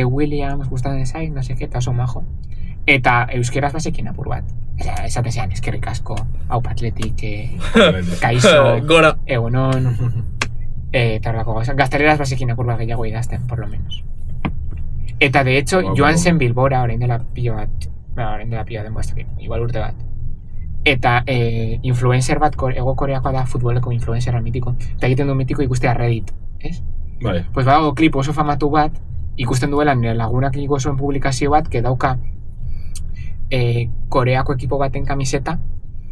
Williams gustatzen zait, no sé qué, eta oso majo. Eta euskeraz basekin apur bat. Esaten zean, eskerrik asko, haupa Atletik, kaixo, Gora, egunon, eta horrelako gauza. Gazteleraz basekin apur bat gehiago idazten, por lo menos. Eta de hecho, joan zen Bilbora, orain dela pilo denbo ez dakit, igual urte bat. Eta influencer bat, Ego Koreakoa da futboleko influencerra mitiko, eta egiten du mitiko ikustea Reddit, ez? Vale. Pues badago klip oso famatu bat, ikusten duela nire lagunak igo zuen publikazio bat, que dauka Koreako ekipo baten kamiseta,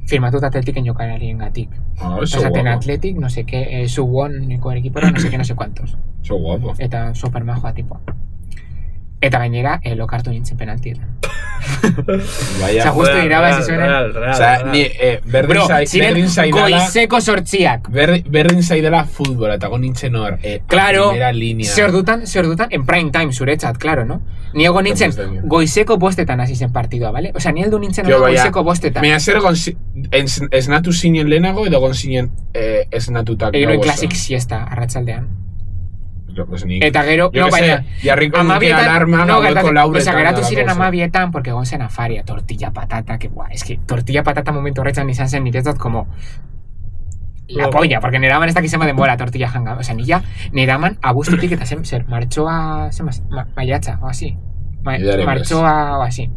firmatuta Atletiken jokalarien gatik. Eso Esaten guapo. Athletic, no sé qué, Suwon, con equipora, no sé qué, no sé cuántos. Eso guapo. Eta super majoa tipoa. Eta gainera, lokartu nintzen penaltietan. Vaya. Osa, justo irabazi zuenen. O sea, ni berdin zaidala... Goizeko sortziak. Berdin zaidala futbola, eta nintzen hor. Claro, primera línea. ze ordutan, en prime time, zuretzat, claro, no? Ni ego nintzen, goizeko bostetan hasi zen partidua, vale? Osa, ni heldu nintzen goizeko bostetan. Mea zer esnatu zinen lehenago edo gon zinen esnatutak egin klasik siesta, arratsaldean. Pues ni... Eta gero, no, baina, jarriko nuke alarma, gaueko lauretan. Osa, geratu ziren 12etan, porque egon zen afaria, tortilla patata, que buah, es que tortilla patata momentu horretzan izan zen niretzat como la polla, porque neraman ez dakizema denbora tortilla janga. Osa, neraman abuztutik eta zer, martxoa, maiatza, o así. Martxoa, o así.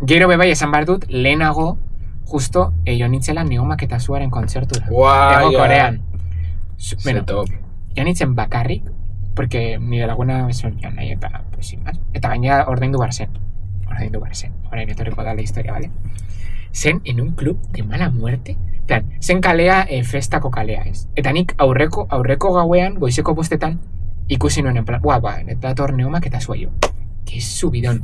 Gero bebai esan behar dut, lehenago, justo, joan nintzela Neomak eta Zuaren kontzertura. Ego Korean. Bueno, joan nintzen bakarrik, porque nire laguna esan joan nahi eta, pues, sin más. Eta gainera ordaindu bar zen. Orain etorriko da la historia, ¿vale? Zen en un club de mala muerte. Plan, zen kalea, festako kalea, ez? Eta nik aurreko gauean, goizeko bostetan, ikusi nuen en plan, eta dator Neomak eta Zuaio. Que subidon.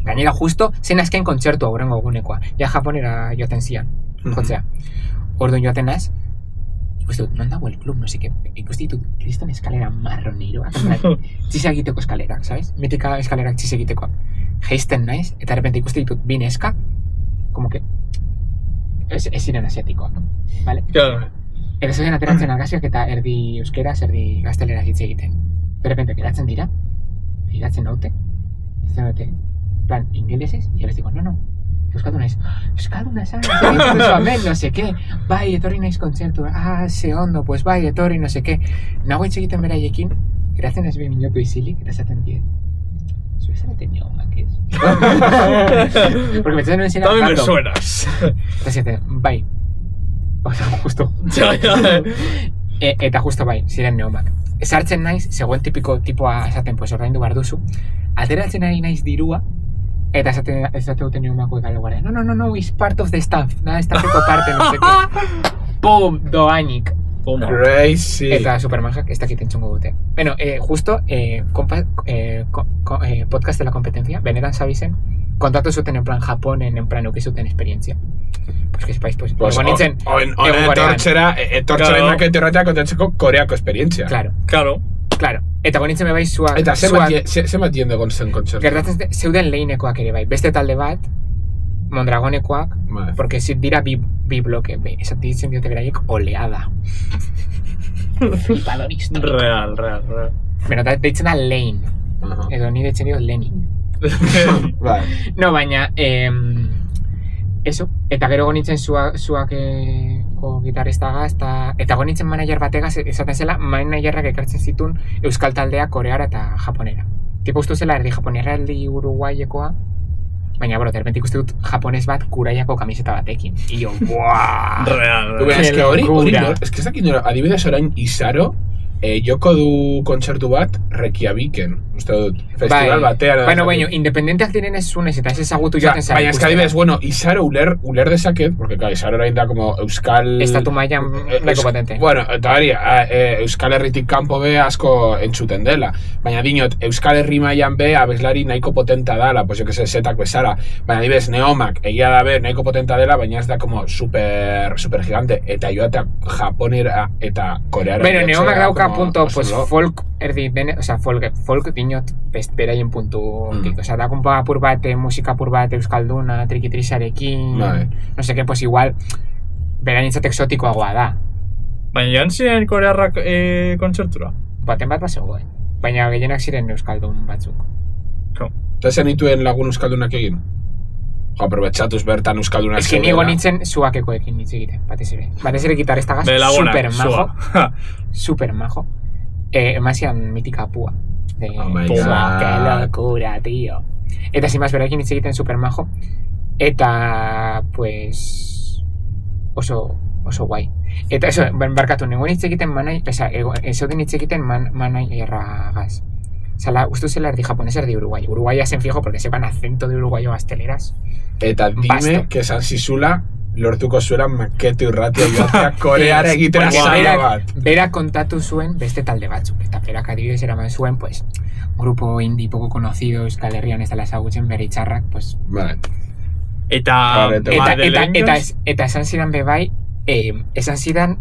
Gainera justo, zen azken kontzertu aurrengo egunekoa. Ja Japonera joaten zian, jotzea. Orduan joaten naz, ikusti dut, non dago el club, no sé qué, ikusti ditut, kriston eskalera marroniroak, txisa egiteko eskalerak, ¿sabes? Mitika eskalerak txisa egiteko. Geisten naiz, eta de repente ikusti ditut bi neska, como que, ez ziren asiatikoak, ¿vale? Claro. Eta zoien ateratzen argazkiak eta erdi euskeraz, erdi gaztelera hitz egiten. De repente, geratzen dira, giratzen naute, izan dute, plan, ingelesez, y yo les digo, no, euskalduna ez, euskalduna esan, no sé qué, bai, etorri naiz kontzertu, ze ondo, pues bai, etorri, no sé qué. Nago hitz egiten beraiekin, geratzen ez 2 minutu izilik, eta esaten die, zuek zarete neomak ez? Porque me no enseñan también me suenas. Eta zieten, bai, oza, justo. Eta justo bai, ziren neomak. Sartzen naiz, zegoen tipiko tipoa esaten, pues ordaindu behar duzu, ateratzen ari naiz dirua, eta esate duten neomako egalo gara. No, it's part of the staff, nada, staffeko parte, no sé qué. Pum, doainik. Crazy. Eta Supermanjak ez dakit entzungo dute. Bueno, justo, podcast de la competencia, benetan sabizen, kontatu zuten en plan Japonen, en plan ukizuten esperientzia. Pues que espaiz, pues nintzen etortzera imakete horretak kontatzeko Koreako esperientzia. Claro. Eta gonitzen bai zuak... Eta zenbat jende egon zen kontzertu? Gertatzen zeuden lehinekoak ere bai. Beste talde bat, Mondragonekoak, porque dira bi bloke, esat ditzen diote beraiek oleada. Flipadorista. Real. Bueno, deitzen da Lane. Edo ni deitzen dio Lenin. No, baina... Eso, eta gero gonitzen zuak gitarristagaz, eta gonitzen manager bategaz, esaten zela, managerrak ekartzen zituen euskal taldea koreara eta japonera. Tipo ustu zela erdi japonera, erdi uruguaiekoa, baina, de repente ikuste dut japones bat kuraiako kamiseta batekin. I jo, buaaaa! Real. Es que hori, es que ez dakit nora, adibidez orain Izaro, joko du kontzertu bat Reykjaviken, uste dut, festival batean. Baina, independenteak diren ez zunez, eta ez ezagutu joaten zara. Baina, ez que adibidez, Izaro uler dezaket, porque Izaro orain da como euskal... Estatu mailan nahiko potente. Bueno, eta hori, euskal herritik kanpo be asko entzuten dela. Baina dinot, euskal herri mailan be abeslari nahiko potenta dela, pues jo que se, zetak bezala. Baina adibidez, Neomak, egia da be, nahiko potenta dela, baina ez da como super gigante. Eta joatea Japonera eta Koreara. Bueno, Neomak dauka punto, pues folk erdi bene, o sea, folk dinot beraien puntu, o sea, da kumpa apur bat, musika apur bat euskalduna, trikitrisarekin, no sé qué, pues igual beraientzat exotikoagoa da. Baina joan ziren korearrak kontzertura? Baten bat zegoen, baina gehienak ziren euskaldun batzuk. Eta zen dituen lagun euskaldunak egin? Aprobetxatuz bertan euskaldunak zegoen. Ez que nigo nintzen zuakekoekin hitz egiten, batez ere gitarristagaz, super majo. Emazian mitika pua. Qué locura, tío. Eta sin más, berakin hitz egiten super majo. Eta, pues... Oso guai. Eta eso, barkatu, nengoen hitz egiten manai... Eso den hitz egiten manai erragaz. Zala, ustu zela erdi japonés erdi uruguayo. Uruguaya zen fijo porque sepan acento de uruguayo gazteleras. Eta dime que esan zizula lortuko zuela makete urratia joatea Koreara egitera saio bat. Berak kontatu zuen beste talde batzuk. Eta berak adibidez eraman zuen, pues, grupo indie poco conocido, Euskal Herrian ez dela ezagutzen bere itxarrak, pues... Vale. Eta esan zidan bebai, esan zidan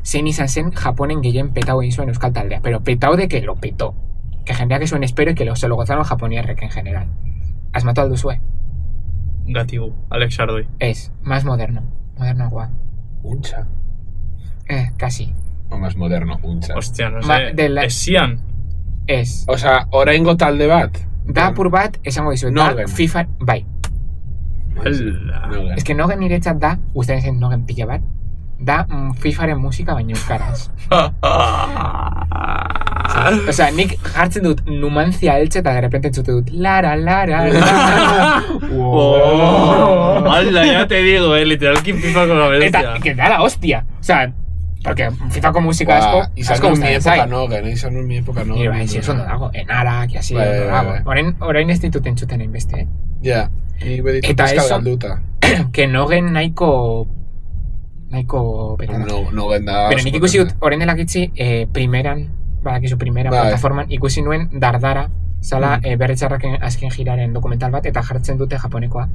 zein izan zen Japonen gehien petau egin zuen euskal taldea. Pero petau de que lo petó. Que jendeak zuen espero y que se lo gozaron japoniarrek en general. Asmatu alduzue? Gatibu, Alex Ardoy. Es, más moderno. Moderno guau. Uncha. Casi. O más moderno, uncha. Hostia, no sé. Esian. Es. O sea, oraingo talde bat. Da apur bat, esango dizuet. Nogen. FIFA, bai. Es que Nogen niretzat da, ustedes en Nogen pilla bat, da FIFaren musika baino euskaraz. O sea, nik jartzen dut Numancia Elche eta de repente entzute dut Lara. Hala, ya te digo, literalki FIFA con la merecia. Eta, que da la hostia. O sea, porque FIFA con música asko gustatzen zait. Izan nun mi época Nogen. Bai, si eso no dago, enara, que así, no dago. Orain ez ditut entzuten hainbeste, Ja, nik beditu pizka galduta. Que Nogen nahiko Nogen da... Pero nik ikusi dut, orain delakitzi, primeran plataforman, ikusi nuen Dardara, zala berretxarraken azken jiraren dokumental bat, eta jartzen dute japonekoa.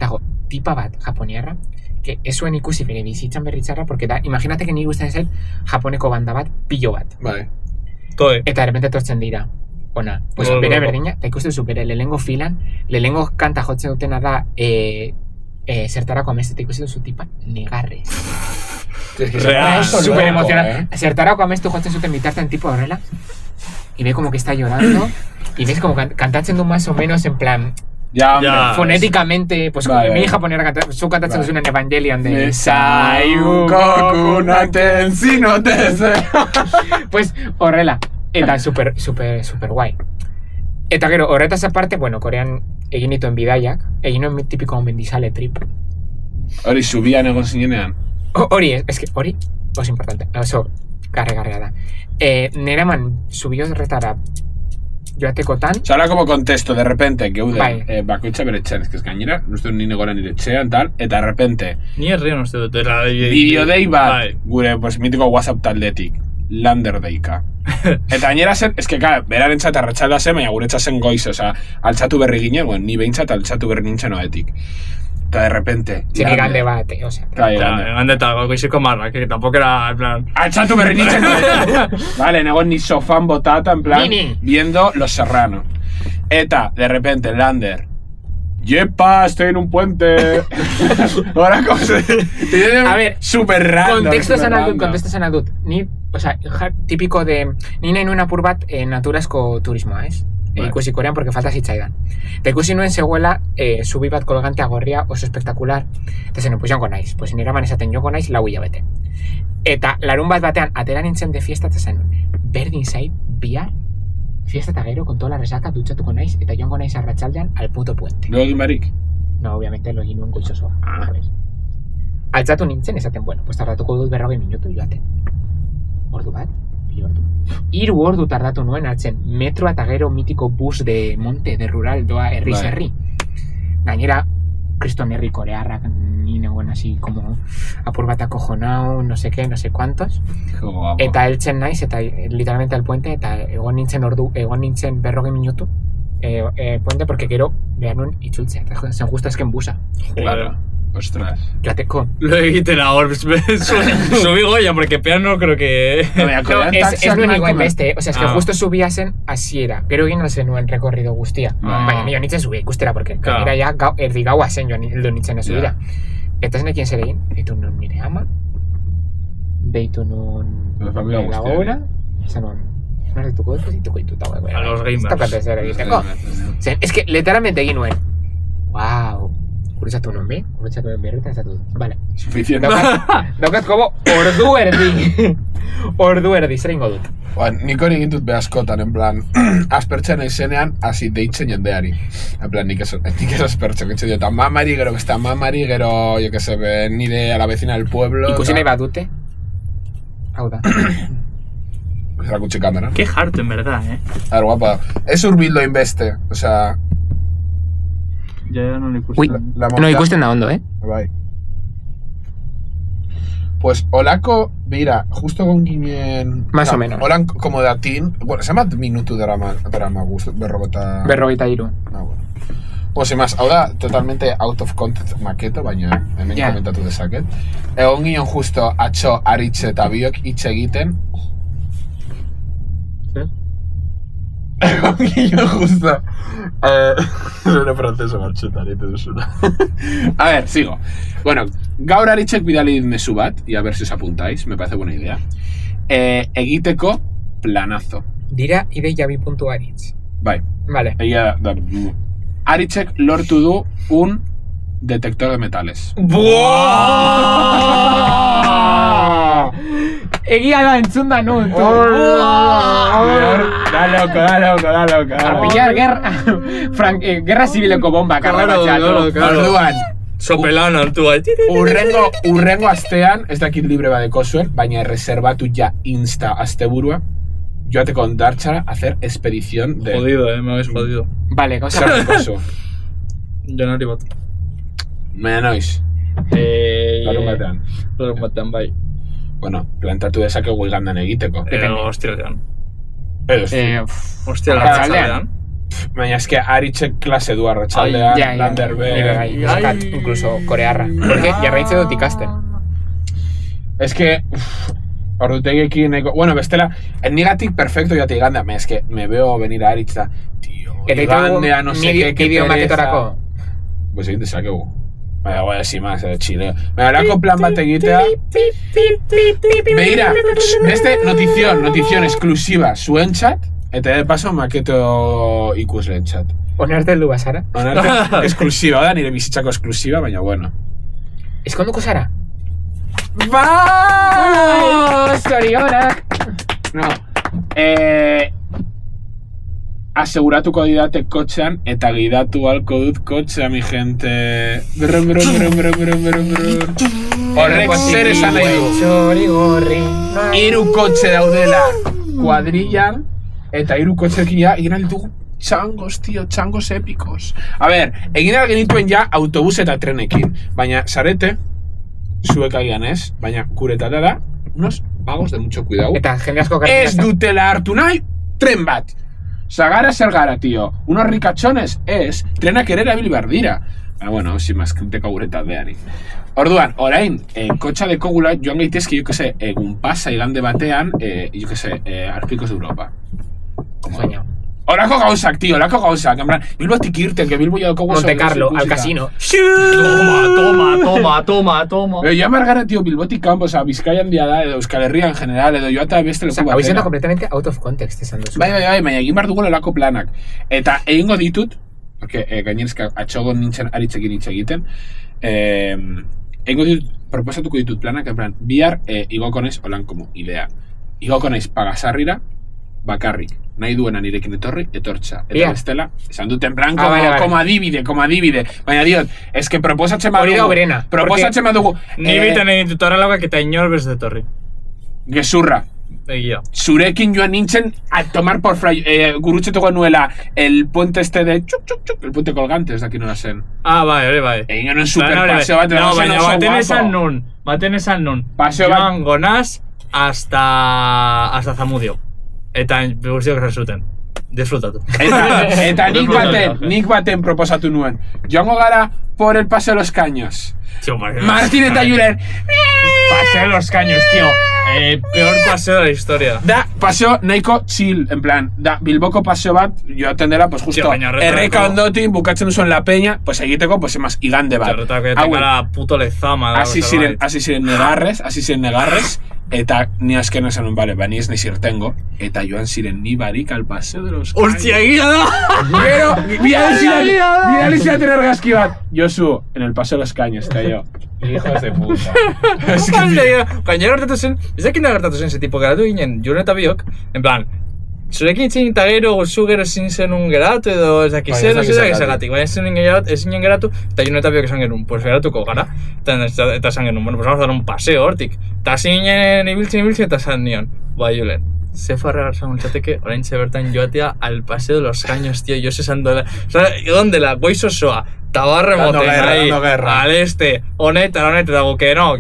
Dago, tipa bat, japoniarra, que ez zuen ikusi bere bizitzan berritzarra, porque da, imagínate que niri gustatzen zait japoneko banda bat, pillo bat. Bai. Toe. Eta de repente tortzen dira. Ona, pues bere berdina, eta ikusten zu bere lehengo filan, lehengo kanta jotzen dutena da zertarako ameste, eta ikusten duzu tipa negarrez. Real. Super emocionante. Zertarako amestu jotzen zuten bitartean tipo horrela, y ve como que está llorando, y ves como cantatzen du más o menos en plan... Ya, hombre. Fonéticamente, pues Vale. mi japonera cantatzen, zu cantatzen duzun en Evangelion de... Mesaiu koku naten zinoteze. Pues horrela, eta super guai. Eta gero, horretaz aparte, bueno, Korean egin dituen bidaiak, egin nuen tipiko mendizale trip. Hori, subian egon zinenean. Hori, hori, oso importante, oso garre da. Nera man, subio horretara joatekotan, O sea, ahora como contesto, de repente, geuden, Bai. bakoitza bere etxean, ez gainera, nuztu nire gora nire etxean, tal, eta de repente, Ni herrian uste dut. bideodei bat, Bai. gure, pues, mitiko WhatsApp taldetik, Landerdeika. Eta gainera zen, ez que, klar, berarentzat arratsalda zen, baina guretzat zen goiz, oza, altxatu berri ginen, bueno, ni behintzat altxatu berri nintzen oetik. Eta de repente, txirigande bat, osea. Kai, Gande eta goizeko marra, que tampoco era, en plan... altxatu berri nintzen oetik. Vale, negon ni sofán botata, en plan, Nini. viendo Los Serrano. Eta, de repente, Lander, ¡yepa! Estoy en un puente. Ahora como se... A ver, super random. Kontexto super esan dut. Ni, osea, tipiko de... Ni nahi nuen apur bat naturasko turismoa, ez? Bai. Ikusi Korean, porque falta zitzaidan. Eta ikusi nuen zegoela, zubi bat kolgantea gorria oso espectacular. Eta zen, pues joango naiz. Pues nire man esaten joango naiz 4 hilabete. Eta larun bat batean, atera nintzen de fiesta, eta zen, berdin zait, bihar, fiesta eta gero, con toda la resaca, dutxatuko naiz, eta joango naiz arratsaldean al puto puente. Lo egin barik. No, obviamente lo egin nuen goizosoa. ¿Sabes? Altzatu nintzen, esaten, bueno, pues tardatuko dut 40 minutu joaten. Ordu bat, 2 ordu. 3 ordu tardatu nuen hartzen metroa eta gero mitiko bus de monte, de rural, doa herriz Bai. herri. Gainera, kriston herri korearrak ni nengoen así como apur bat acojonau, no sé qué, no sé cuántos. Jo, guapo. Eta heltzen naiz, eta literalmente al puente, eta egon nintzen 40 minutu puente, porque gero behar nuen itzultzea, eta zen justo azken busa. Claro. Ostras. Joateko. Lo egiten ahora, subí Goya, porque peor no creo que... No, Ez nuen igual beste, o sea, es que Ah. justo subia zen hasiera, gero egin zen nuen recorrido guztia. Ah. Baina nio nintzen subia ikustera, porque Claro. gainera ja erdi gaua zen joan heldu nintzen ez subira. Eta ez nekien zer egin, deitu nun nire ama, deitu nun La familia la guztia, obra, esan nun, no dituko dituta, A los gamers. Ez daukat zer egiteko. Zen, es que literalmente egin nuen, wow, gurutzatu nuen be, gurutzatu nuen berretan esatu dut. Vale. Suficiente. Daukat como ordu erdi, zer ingo dut. Nik hori egin dut behaskotan, en plan, aspertzen izenean, hasi deitzen jendeari. En plan, nik ez aspertzen, que diota mamari, gero que está mamari, gero, yo que sé, nire a la vecina del pueblo. Ikusi nahi badute, hau da. Erakutsi kamera. Qué harto, en verdad, A ver, guapa. Ez urbildo inbeste, o sea... Ya no le Ui, puse. no ikusten da ondo, Bai. Pues olako, mira, justo con ginen... Más o menos. Holan como datin, bueno, se llama minutu drama guztu, berrogeta... 43. Ah, bueno. Pues sin más, hau da totalmente out of context maketo, baina hemen Ja. komentatu dezaket. Egon ginen justo atxo aritxe eta biok hitz egiten. Egon ginen justo... Zure prozeso batxetan egiten duzuna. A ver, sigo. Bueno, gaur aritxek bidali dit mezu bat, y a ver si os apuntáis, me parece buena idea. Egiteko planazo. Dira ideiabi.aritz. Bai, Vale. egia da... Aritxek lortu du un detector de metales. ¡Buah! Egia da entzun da nun, tu. Da loco. A pillar guerra zibileko bomba, Claro, claro. Orduan, Sopelana, tú ahí. urrengo astean, ez dakit libre badeko zuen, baina reservatu ja insta asteburua, joateko ondartxara hacer expedición de... Jodido, me habéis jodido. Vale, gauza. Zer dikozu? Janari bat. Baina noiz, larun batean. Larun batean, bai. Bueno, plantatu dezakegu igandan egiteko. Depende. Hostia, Edo, Hostia, la Arratsaldean. arratsaldean. Baina eske Aritxek klase du arratsaldean, Ja, lander nire bai, be. esakat, incluso korearra. Porque jarraitze dut ikasten. Eske, ordutegiekin, bueno, bestela, nigatik perfecto joate igandea, eske, me veo venir a Aritz da, tío, Eta igandea, no sé qué bideo maketorako. Pues egin dezakegu. Baina, guai, sin más, chile. Baina, lako plan bat egitea. Beira, beste notizion exclusiva zuentzat, eta de paso maketo ikusleentzat. Onarte heldu bazara. Onarte, exclusiva, da, nire bizitzako exclusiva, baina, bueno. Eskonduko zara? Bai! Zorionak! No. Aseguratuko didate kotxean eta gidatu halko dut kotxea, mi gente. Brum. Horrek zer esan nahi du. Txorigorri. Hiru kotxe daudela kuadrillan eta hiru kotxekin ja egin ditugu txangos, tío, txangos épicos. A ver, egin genituen ja autobus eta trenekin, baina zarete, zuek agian ez, baina kuretada da, unos vagos de mucho cuidado. Eta jende asko Ez dutela hartu nahi, tren bat. Zagara zer gara, tío. Unos ricatxones, ez, trenak ere erabili behar dira. Bueno, sin más, kenteko gure taldeari. Orduan, orain, kotxa dekogula joan gaitezke, jo que se, egun pasa igande batean, jo que se, Arpicos de Europa. Soñado. Olako gauzak, tío, olako gauzak. En plan, Bilbotik irten, que Bilbo ya dekogu... Monte Carlo, al casino. Toma. Pero ya margara, tío, Bilbotik kanpo, oza, Bizkaia handia da, edo Euskal Herria en general, edo joata beste leku batera. Habéis siendo completamente out of context esan duzu. Bai, baina egin behar dugu olako planak. Eta egingo ditut, porque gainerizka atxogon nintzen aritzekin hitz egiten, egingo ditut, proposatuko ditut planak, en plan, bihar igoko naiz, holan como idea, igoko naiz Pagasarrira, bakarrik, nahi duena nirekin etortza. Eta bestela, esan duten plan, como adibide. Baina diot, eske proposatzen badugu. Ni biten egin tutoralagak eta inor bez detorri. Gezurra. Egia. Zurekin joan nintzen a tomar por fray, gurutxetuko nuela el puente este de txuk, el puente colgante, ez daki nola zen. Bai. Egin genuen superpaseo bat, no, baina baten esan nun. Joan gonaz hasta Zamudio. Eta guztiok esan zuten. Disfrutatu. Eta nik baten proposatu nuen. Joango gara por el Paseo de los Caños. Martín eta Julen. Paseo de los Caños, tío. Peor paseo de la historia. Da, paseo nahiko chill, en plan, da, Bilboko paseo bat, joaten dela, pues justo, erreka ondotin, bukatzen duzuen la peña, pues egiteko, pues emaz, igande bat. Horretako ya tengala puto lezama. Hasi ziren negarrez, eta ni azken esan un, vale, ni ez nahi zirtengo, eta joan ziren ni barik al Paseo de los Caños. Hostia, egia da! Pero, bidali zidaten argazki bat. Josu, en el Paseo de los Caños, eta yo. Hijos de puta. Gainera gertatu zen, ez dakin da gertatu zen ze tipo geratu ginen, Julen eta biok, en plan, zurekin itzin eta gero, zu gero ezin zenun geratu edo ez dakiz zen, ez dakiz baina ez zinen geratu, eta Julen eta biok esan genuen, pues geratuko gara, eta esan genuen, bueno, pues vamos a dar un paseo hortik, eta zinen ibiltzen eta esan nion, Julen, ze farra garzan multzateke, orain bertan joatea al Paseo de los Caños, tío, yo esan doela, egon dela, goiz osoa, tabarre moten nahi, al este, honetan, dago, que no,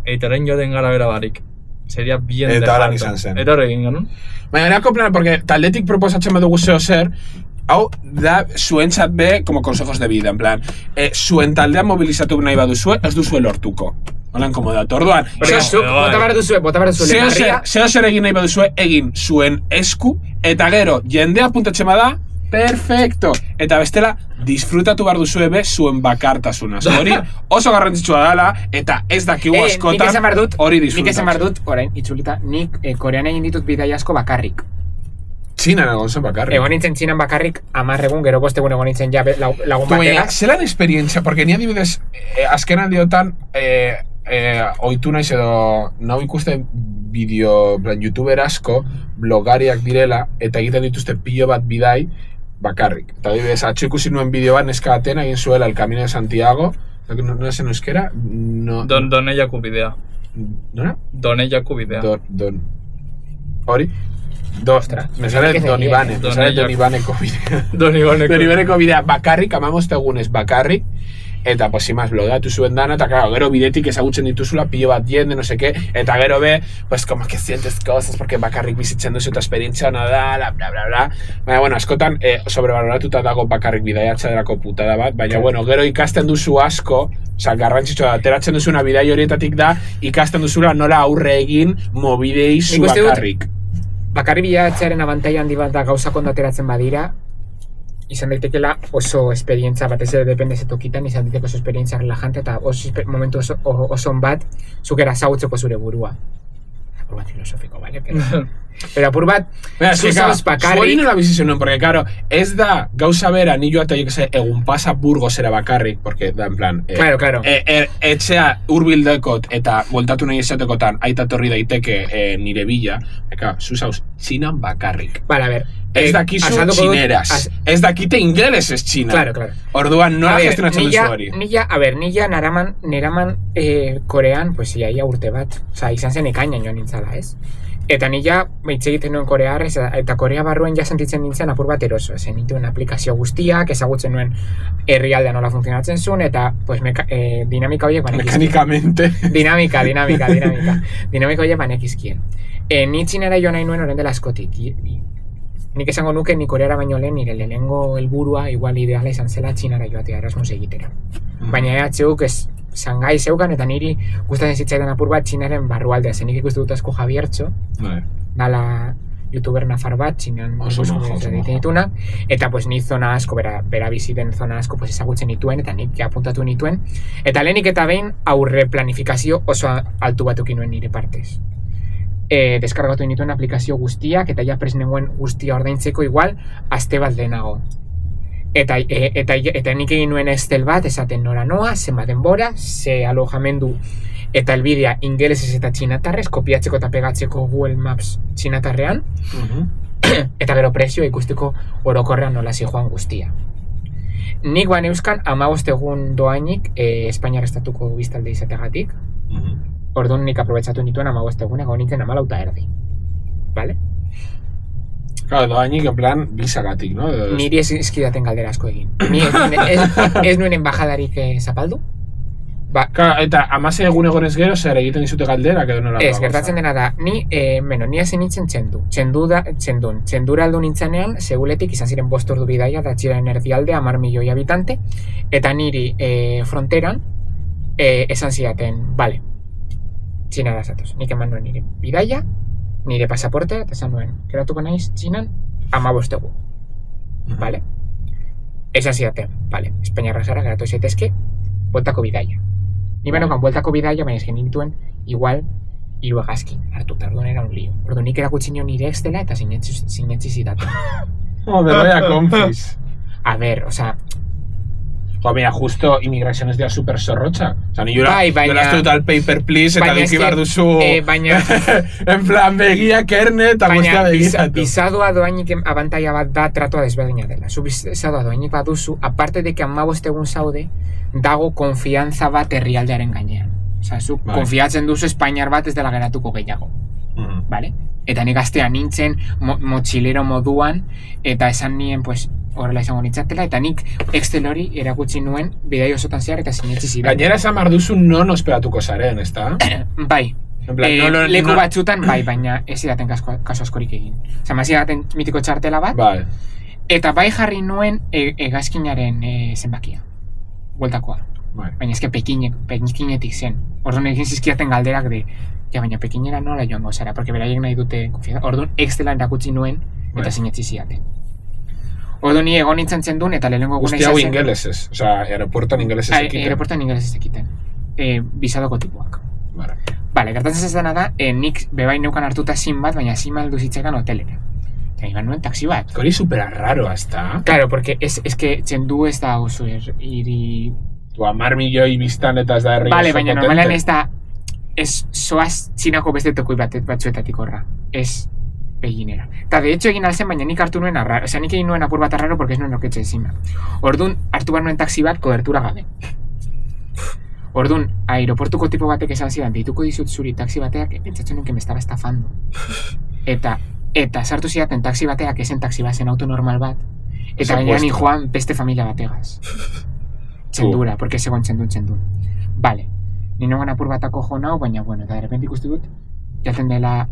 eta orain joaten gara bera barik. Sería bien de eta izan zen. Eta hori egin genuen. Baina erako plan, porque taldetik proposatzen badugu zeo zer, hau da zuentzat be, como consejos de vida, en plan, zuen taldean mobilizatu nahi baduzue, ez duzue lortuko. Holan komodatu, orduan. Bota behar duzue Zeo zer egin nahi baduzue, egin zuen esku, eta gero, jendea puntatzen bada, perfecto! Eta bestela, disfrutatu behar duzue be zuen bakartasunaz. Hori oso garrantzitsua dela, eta ez dakigu askotan hori disfrutatzen. Nik esan behar dut, orain, itzulita, nik korean egin ditut bidai asko bakarrik. Txinan egon zen bakarrik. Egon nintzen txinan bakarrik, 10 egun, gero bostegun egon nintzen ja lagun batera. Zelan esperientzia, porque ni adibidez, azken handiotan, oitu naiz edo, nau ikusten bideo, youtuber asko, blogariak direla, eta egiten dituzte pilo bat bidai, bakarrik. Eta adibidez, atxo ikusi nuen bideo bat neska baten egin zuela El Camino de Santiago, no zen euskera, no... Don Eiaku bidea. ¿Nora? Don Eiaku bidea. Hori? Me sale Don Ibane, me sale Don Ibaneko bidea. Don Ibaneko bidea, bakarrik, amamoste egunez bakarrik, eta posimas blogeatu zuen dana, eta claro, gero bidetik ezagutzen dituzula pilo bat jende, no sé qué, eta gero be, pues como que sientes cosas, porque bakarrik bizitzen duzu eta esperientzia hona da, bla, bla, bla. Baina, bueno, askotan sobrevaloratuta dago bakarrik bidaiatza delako putada bat, baina, bueno, gero ikasten duzu asko, oza, garrantzitsua, ateratzen duzuna bidai horietatik da, ikasten duzula nola aurre egin mobidei zu bakarrik. Bakarrik bidaiatzearen abantaila handi bat da gauzak ondo ateratzen badira, izan daitekela oso esperientza bat, ez depende zetokitan, izan daiteke oso esperientza relajante eta momentu oso bat zukera zautzeko zure burua. Apur bat filosofiko, bale? Pero apur bat, zuzauz bakarrik... Zuari nola bizitzen nuen, porque, claro, ez da gauza bera nilo eta egun pasa Burgosera bakarrik, porque da, en plan... Claro. Etxea urbildekot eta voltatu nahi esatekotan aita torri daiteke nire bila, zuzauz, txinan bakarrik. Vale, a ver... Ez dakizu txineraz, ez dakite ingelesez txina. Claro. Orduan, nola gestionatzen duzu hori? Nila neraman Korean, pues iaia urte bat. Osa, izan zen ekainan joan nintzala, ez? Eta nila hitz egiten nuen korearrez, eta Korea barruen ja sentitzen nintzen apur bat eroso. Zen nituen aplikazio guztiak, ezagutzen nuen herrialdea nola funtzionatzen zuen, eta pues, dinamika horiek banekizkien. Mekanikamente. Dinamika. Dinamika horiek banekizkien. Ni txinera joan nahi nuen orain dela askotik. Nik esango nuke ni Koreara baino lehen nire lehenengo helburua igual ideala izan zela txinara joatea Erasmus egitera. Baina EHUk ez Shanghai zeukan eta niri gustatzen zitzaidan apur bat txinaren barrualdea. Zen nik ikustu dut asko Javiertxo, dala youtuber nafar bat, txinan dituna, eta pues ni zona asko, bera biziten zona asko pues, ezagutzen nituen, eta nik apuntatu nituen. Eta lehenik eta behin aurre planifikazio oso altu batukin nuen nire partez. Deskargatu nituen aplikazio guztiak eta ja presnengoen guztia ordaintzeko igual aste bat lehenago. Eta nik egin nuen Excel bat esaten nora noa, zenbat denbora, ze alojamendu eta helbidea ingelesez eta txinatarrez, kopiatzeko eta pegatzeko Google Maps txinatarrean, eta gero prezioa ikusteko orokorrean nola zijoan guztia. Nik ban euskan 15 egun doainik Espainiar estatuko biztalde izategatik. Orduan nik aprobetsatu nituen 15 egun egon nintzen 14:30. Vale? Claro, doainik en plan bizagatik, no? Niri eskidaten galdera asko egin. Ni ez nuen embajadarik zapaldu. Claro, eta 16 egun egonez gero zer egiten dizute galderak edo nola? Ez, gertatzen dena da, ni hasi nintzen txendura aldu nintzenean, seguletik izan ziren 5 ordu bidaia, da txiren erdialde, 10 milioi habitante, eta niri fronteran esan zidaten, vale, txinara zatoz, nik eman nuen nire bidaia, nire pasaportea, eta esan nuen, geratuko naiz txinan 15 egun, vale? Esan zidaten, vale, Espainiarra zara, geratu zaitezke, bueltako bidaia. Ni benokan bueltako bidaia, baina esken nituen, igual, 3 hegazkin hartuta, orduan era un lío. Orduan nik erakutsi nion nire Excela eta sinetzi zidaten. Joder, vaya confis. A ver, osea... Jo, mira, justo inmigraziones dira super zorrotxa. Osa, ni jola estutu al paper please eta diki behar duzu... En plan, begia, kerne eta guztia begiratu. Bizadoa doainik abantaia bat da tratoa desberdina dela. Zu bizadoa doainik bat duzu, aparte de que 15 egun zaude, dago konfiantza bat herrialdearen gainean. Osa, zu konfiatzen duzu Espainiar bat ez dela geratuko gehiago. Vale? Eta nik gaztean nintzen, motxilero moduan, eta esan nien, pues, horrela izango nintzatela, eta nik Excel hori erakutsi nuen bidai osotan zehar eta sinetzi ziren. Gainera esan behar duzu non ospedatuko zaren, ezta? Bai. Leku batzutan, bai, baina ez zidaten kaso askorik egin. Osa, ma zidaten mitiko txartela bat, eta bai jarri nuen hegazkinaren zenbakia. Bueltakoa. Baina ezke pekinetik zen. Orduan egin zizkiaten galderak de, ja, baina pekinera nola joango zara, porque beraiek nahi dute konfianza. Orduan Excelan erakutsi nuen eta sinetzi zidaten. Orduan ni egon nintzen txendun eta lehenengo eguna izan zen... Guztia ingelesez, oza, aeropuertan ingelesez ekiten. Aeropuertan ingelesez ekiten. Bizadoko tipuak. Vale, gertatzen ez dena da, nik bebain neukan hartuta sim bat, baina sim aldu zitzaidan hotelera. Eta iban nuen taxi bat. Hori supera raro, ezta? Claro, porque es que txendu ez da oso hiri... 10 milioi biztan eta ez da herri oso potente. Baina normalean ez da... Ez soaz txinako beste tokoi batzuetatik horra. Ez beginera. Eta de hecho egin alzen, baina nik hartu nuen arraro. Osea, nik egin nuen apur bat arraro porque ez nuen roketxe ezima. Orduan, hartu bat nuen taxi bat kobertura gabe. Orduan, aeroportuko tipo batek esan zidan, deituko dizut zuri taxi bateak, pentsatzen nuen que me estaba estafando. Eta sartu zidaten taxi bateak esen taxi bat, zen auto normal bat. Eta gainean joan beste familia bategaz. txendura, porque segon txendun. Vale, ninoan apur batako jo nau, baina, bueno, eta de repente ikustu dut, jaten dela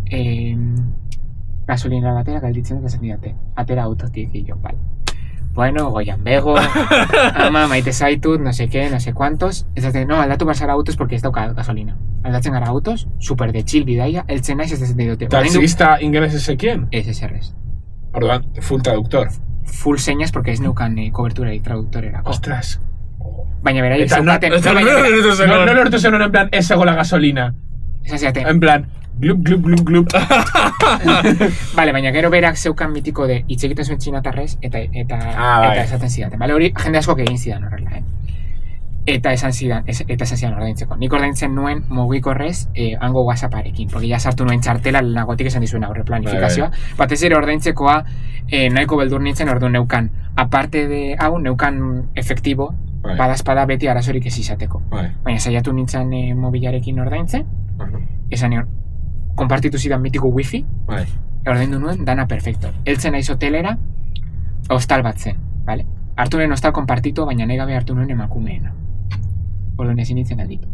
gasolina batera, galditzen dut esan didate, atera autotik, y yo, vale. Bueno, goian bego, ama, maite zaitut, no sé qué, no sé cuántos, ez dut, no, aldatu basara autos porque ez dauka gasolina. Aldatzen gara autos, super de chill bidaia, eltzen naiz ez dezen dute. Taxista ingeles ezekien? Ez errez. Orduan, full traductor. Full señas porque ez neukan kobertura traductorerako. Ostras. Baina beraiek zaukaten... No lortu zen en plan, ez ego la gasolina. Esan ziaten. En plan, glup, glup, glup, glup. Vale, baina gero berak zeukan mitiko de hitz egiten zuen txinatarrez eta esaten zidaten. Vale, hori jende asko egin zidan horrela, Eta esan zidan ordaintzeko. Nik ordaintzen nuen mugikorrez hango WhatsApparekin, porque ya sartu nuen txartela lehenagotik esan dizuen aurre planifikazioa. Batez ere ordaintzekoa nahiko beldur nintzen, ordu neukan. Aparte de hau, neukan efektibo, badazpada beti arazorik ez izateko. Baina saiatu nintzen mobilarekin ordaintzen, esan nion, konpartitu zidan mitiko wifi, ordaindu nuen, dana perfecto. Eltzen naiz hotelera, hostal bat zen, vale? Hartu nuen hostal konpartitu, baina nahi gabe hartu nuen emakumeena. Orduan ezin nintzen galditu.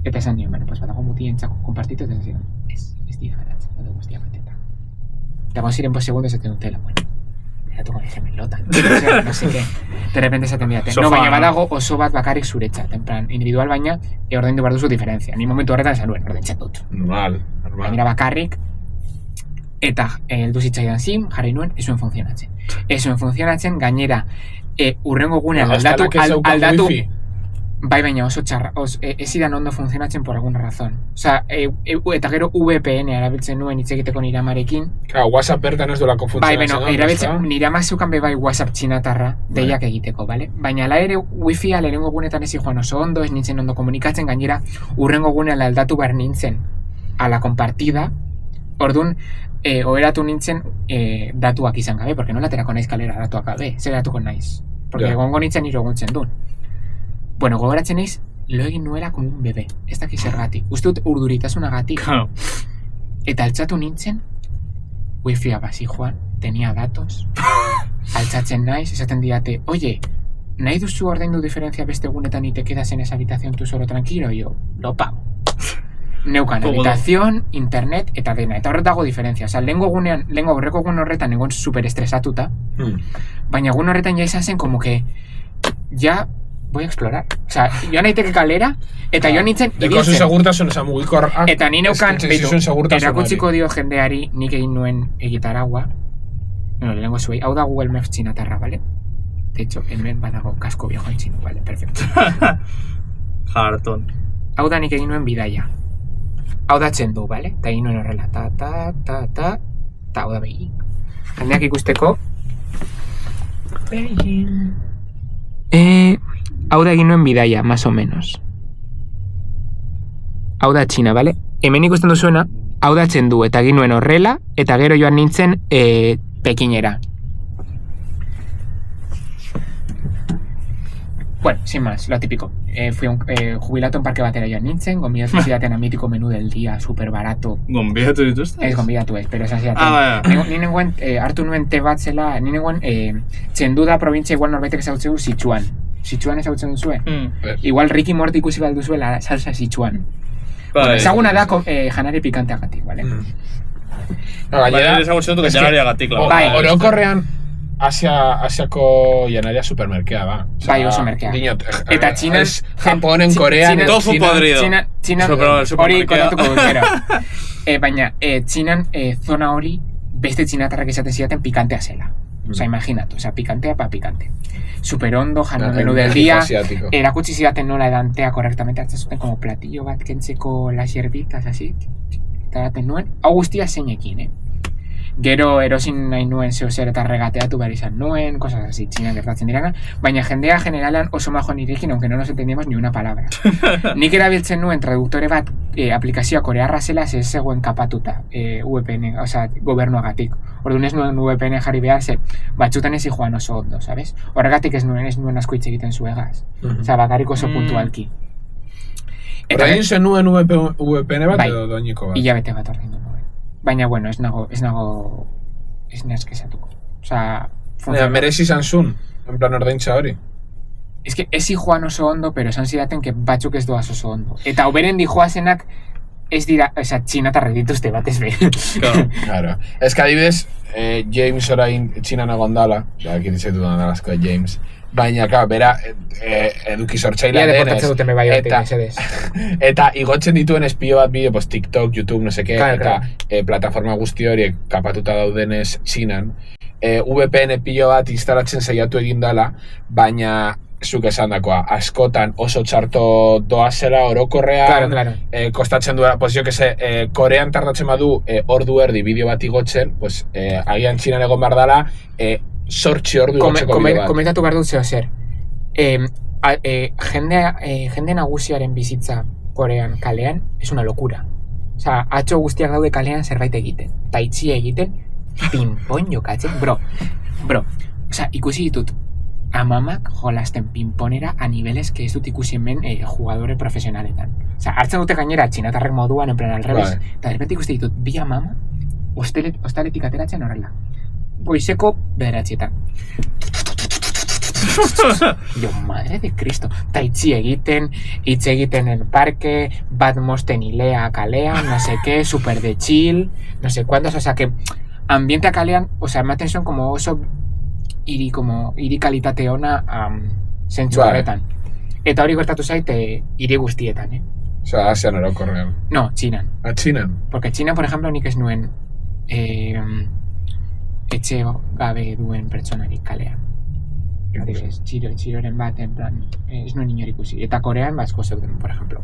Eta esan nion, bueno, pues badago mutientzako konpartitu, eta esan zidan, ez dira garatzen, edo guztia bateta. Eta ziren 5 segundos esaten dutela, bueno, eratu con gemelota, no sé qué. De repente esaten diate. No, baina badago oso bat bakarrik zuretzat, en plan, individual baina, ordaindu behar duzu diferentzia. Ni momentu horretan esan nuen, ordaintzat dut. Normal. Baina bakarrik, eta heldu zitzaidan zin, jarri nuen, ez zuen funtzionatzen. Ez zuen funtzionatzen, gainera, urrengo gunean aldatu, bai baina oso txarra, ez idan ondo funtzionatzen por alguna razón. Osa, eta gero VPN erabiltzen nuen hitz egiteko nire amarekin. Claro, WhatsApp bertan ez duelako funtzionatzen. Bai, bueno, erabiltzen, nire ama zeukan bai WhatsApp txinatarra, deiak egiteko, bale? Baina ala ere wifi-a lehenengo gunetan ez joan oso ondo, ez nintzen ondo komunikatzen, gainera urrengo gunean aldatu behar nintzen a la compartida, orduan, oheratu nintzen datuak izan gabe, porque nola aterako naiz kalera datuak gabe, zer datuko naiz. Porque gongo nintzen nire eguntzen duen. Bueno, gogoratzen naiz, lo egin nuela como un bebé, ez dakiz zergatik. Uste dut urduritasunagatik. Eta altxatu nintzen, wifi-a basi joan, tenía datos, altxatzen naiz, esaten diate, oye, nahi duzu ordaindu diferencia beste egunetan y te quedas en esa habitación tú solo tranquilo, yo, lo pago. Neukan, habitación, internet, eta dena. Eta horretago diferentzia. Osa, lehenko aurreko egun horretan egon super estresatuta, baina egun horretan ja izan zen como que ya voy a explorar. Osa, joan naiteke kalera, eta joan nintzen ibiltzen. Deko zu segurtasun, esa mugikorra. Eta ni neukan, erakutsiko dio jendeari nik egin nuen egitaragua, lehenko zuei, hau da Google Maps txinatarra, bale? De hecho, hemen badago kasko viejo en chino, vale, perfecto. Jarton. Hau da nik egin nuen bidaia. Hau da txendu, bale? Eta egin nuen horrela, ta, hau da Beijing. Jendeak ikusteko. Beijing. Hau da egin nuen bidaia, más o menos. Hau da Txina, bale? Hemen ikusten duzuena, hau da txendu, eta egin nuen horrela, eta gero joan nintzen Pekinera. Bueno, sin más, lo típico. Fui jubilatu en parke batera joan nintzen, gonbidatu zidaten a mítico menú del día, super barato. Gonbidatu dituzte? Ez gonbidatu ez, pero esan zidaten. Ni nengoen, hartu nuen te bat zela, ni nengoen txendu da provintzia igual norbaitek ezautzeu Sichuan. Sichuan ezautzen duzue? Igual Ricky Morty ikusi balduzuela salsa Sichuan. Ezaguna da janari pikanteagatik, bale? Baina ezagutzetu que janariagatik, la. Orokorrean, Asiako janaria supermerkea, ba. Bai, oso merkea. Eta Txinan... Japonen, Korean... Tofu podrido. Txinan hori kontatuko gero. Baina, Txinan zona hori beste txinatarrak esaten zidaten pikantea zela. Osa, imaginatu, pikantea pa pikante. Super hondo, janon menú del día. Erakutsi zidaten nola edantea korrektamente hartzen zuten como platillo bat kentzeko las hierbitas, así. Eta daten nuen, hau guztia zeinekin, Gero erosin nahi nuen zehozer eta regateatu behar izan nuen, cosas así, Txina gertatzen dirana, baina jendea generalan oso majo nirekin, aunque no nos entendíamos ni una palabra. Nik erabiltzen nuen traduktore bat aplikazioa korearra zela ez zegoen kapatuta VPN, oza, gobernuagatik. Orduan ez nuen VPN jarri behar, ze batxutan ez joan oso ondo, sabes? Horregatik ez nuen asko hitz egiten zuegaz. Oza, bakarrik oso puntualki. Horrein zen nuen VPN bat edo doiniko bat? Hilabete bat ordaindu nuen. Baina, bueno, ez nahazkezatuko. Osa, merezi izan zuen, en plan ordaintza hori? eske ez joan oso ondo, pero esan zidaten que batzuk ez doaz oso ondo. Eta oberen dijoazenak ez dira, oza, txinatarrek dituzte batez be. Claro. Ez que adibidez, James orain txinan egon dala, kitizaitu da asko de James, baina, bera, eduki sortzailea denez. Deportatzen duten bai eta igotzen dituen espio bat bideo, pues, TikTok, YouTube, no seke, eta plataforma guzti horiek kapatuta daudenez txinan, VPN pilo bat instalatzen saiatu egin dala, baina zuk esan dakoa, askotan oso txarto doazela orokorrean, kostatzen duela, pues jo que se, Korean tardatzen badu ordu erdi bideo bat igotzen, pues agian txinan egon behar dela, sortzi ordu igotzeko bideo bat. Komentatu behar dut zeo zer, jende nagusiaren bizitza Korean kalean, es una locura. Osa, atxo guztiak daude kalean zerbait egiten, eta itxi egiten, pinpon jokatzen, bro, osa, ikusi ditut, amamak jolasten pinponera a niveles que ez dut ikusi hemen jugadore profesionaletan. Osa, hartzen dute gainera txinatarrek moduan, en plan al revés, eta derrepente ikuste ditut, bi amama, ostaletik ateratzen horrela. Goizeko bederatzietan. Jo, madre de Cristo. Ta hitz egiten en parque, bat mosten hilea kalean, no sé qué, super de chill, no sé cuántos, o sea que ambientea kalean, o sea, ematen son como oso hiri kalitate ona zentzu horretan. Eta hori gertatu zait hiri guztietan, O sea, Asian orokorrean. No, Txinan. Txinan? Porque Txinan, por ejemplo, nik ez nuen etxe gabe duen pertsonarik kalean. Adibidez, txiroren bat, en plan, ez nuen inor ikusi. Eta Korean, asko zeuden, por ejemplo.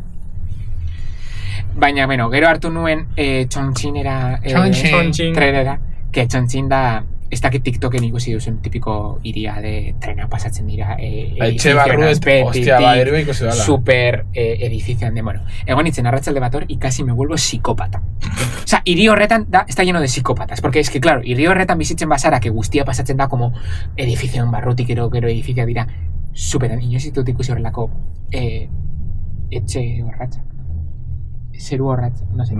Baina, bueno, gero hartu nuen Chongqingera trenera, que Chongqing da, ez dakit TikToken ikusi duzen tipiko iria de trena pasatzen dira etxe barruet, hostia, baderu ikusi dala. Super edifizioan de, bueno, egon itzen arratsalde bat hor, y casi me vuelvo psicópata. O sea, hiri horretan da, está lleno de psicópatas, porque es que, claro, hiri horretan bizitzen bazara, que guztia pasatzen da como edifizioan barrutik, gero edifizioa dira, superan, inoz ditut ikusi horrelako etxe horratza. Zeru horratza, no sé.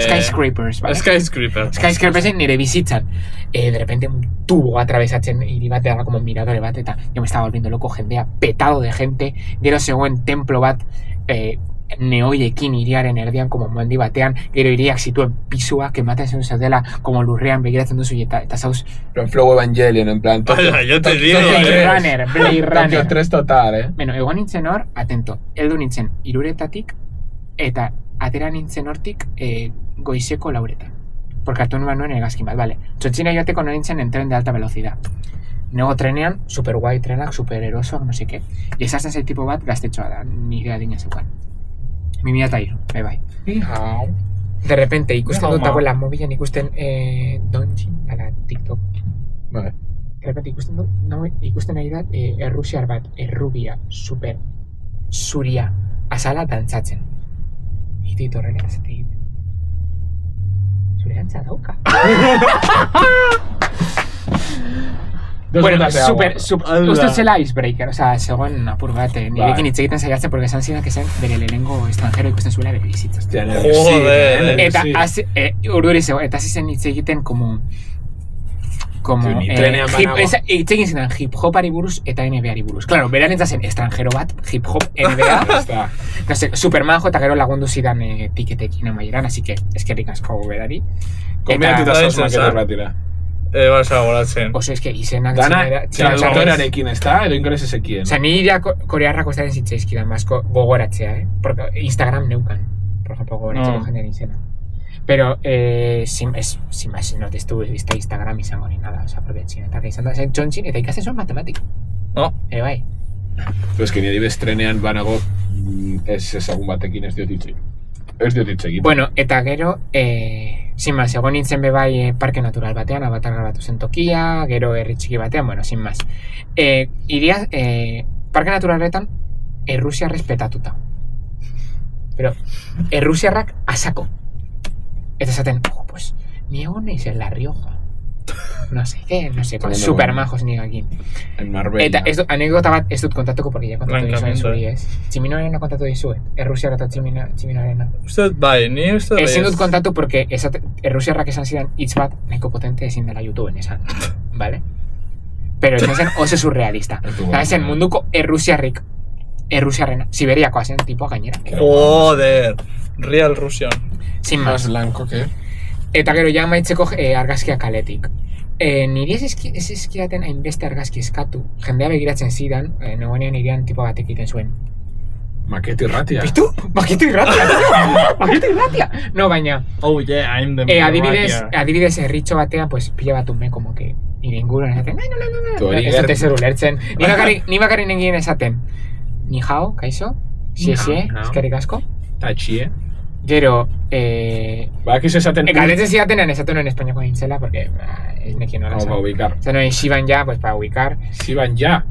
Skyscrapers, ¿vale? Skyscrapers nire bizitzan. De repente un tubo atravesatzen hiri bat, era como un miradore bat, eta yo me estaba volviendo loco, jendea petado de gente, gero zegoen templo bat, neoiekin iriaren erdian, como mondi batean, gero iriak zituen pisua, que mata zen zeudela, como lurrean begiratzen duzu, eta zauz... En Flow Evangelion, en plan... Yo te digo, Blade Runner. Tokio 3 total, Bueno, egon nintzen hor, atento, heldu nintzen iruretatik, eta atera nintzen hortik goizeko lauretan. Porque hartu nuen egazkin bat, vale. Txotxina joateko no nintzen en tren de alta velocidad. Nego trenean, super guai trenak, super erosoak, no sé qué. Y esazen zei tipo bat gaztetxoa da, nire adina zeukan. 2003, bai. De repente, ikusten dut dagoela mobilan ikusten Donjin, ala TikTok. Vale. De repente, ikusten nahi dat errusiar bat, errubia, super zuria, azala dantzatzen. Ito horrela zete egiten. Zure antza dauka. Bueno, uste zela icebreaker, oza, zegoen apur bat, nirekin hitz egiten saiatzen, porque esan zidan que zen bere lehenengo estranjero ikusten zuela bere bizitza. Joder! Eta urduri zegoen, eta zizen hitz egiten como hitz egin zidan hip-hopari buruz eta NBA-ari buruz. Claro, beran entzazen estranjero bat, hip-hop, NBA, no sé, supermanjo eta gero lagundu zidan tiketekin amaieran, así que eskerrik asko berari. Kombinatuta zauz maketor batira. Basa golatzen. Oso, eske izenak... Dana, traductorarekin, ez da? Edo ingelesezekien. Osa, nire korearrak ostaten zitzaizkidan basko gogoratzea, Porque Instagram neukan, por ejemplo, gogoratzeko jendean izena. Pero, sin más, no te estuve vista Instagram izango ni nada, oza, porque txinetarra izan da zen txontxin, eta ikasten zuen matematika. No. Bai. Pues que nire bestrenean banago, ez ezagun batekin ez diot hitz egin. Bueno, eta gero, sin más, egon nintzen bebai parke natural batean, Avatar grabatu zen tokia, gero herri txiki batean, bueno, sin más. Iria, parke naturaletan, Errusia respetatuta. Pero, Errusiarrak asako. Eta esaten, pues, ni egon naiz en La Rioja. No sé qué, super majos nigakin. En Marbella. Eta anekdota bat ez dut kontatuko, porque ya kontatu dizuen zuri, ez? Tximinoarena kontatu dizuen, Errusiarra eta Tximinoarena. Uste dut bai, ni uste dut bai. Ezin dut kontatu, porque Errusiarrak esan zidan hitz bat nahiko potente ezin dela YouTubeen esan, vale? pero izan zen oso surrealista. Zen munduko Errusiarrena, Siberiakoa zen tipoa gainera. Joder, Real Russian. Sin Más más. blanco que... Eta gero ja maitzeko argazkia kaletik. Niri ez eskidaten hainbeste argazki eskatu. Jendea begiratzen zidan, negoenean irian tipo batek egiten zuen. Maketo irratia. Bitu? Maketo irratia, tío! Maketo irratia! No, baina... Oh yeah, I'm the adibidez, herritxo batean, pues, pila bat ume, como que nire inguruan esaten, Tu hori ez dute zer ulertzen. Ni bakarrik negien esaten, ni hao, kaixo, xie, eskerrik asko. Ta txie. Gero, Badakizu esaten... galetzen zidatenan esaten nuen espainiako nintzela, porque ez nekien nola Para ubicar. Zaten nuen Xiban ja, pues para ubicar. Xiban ja.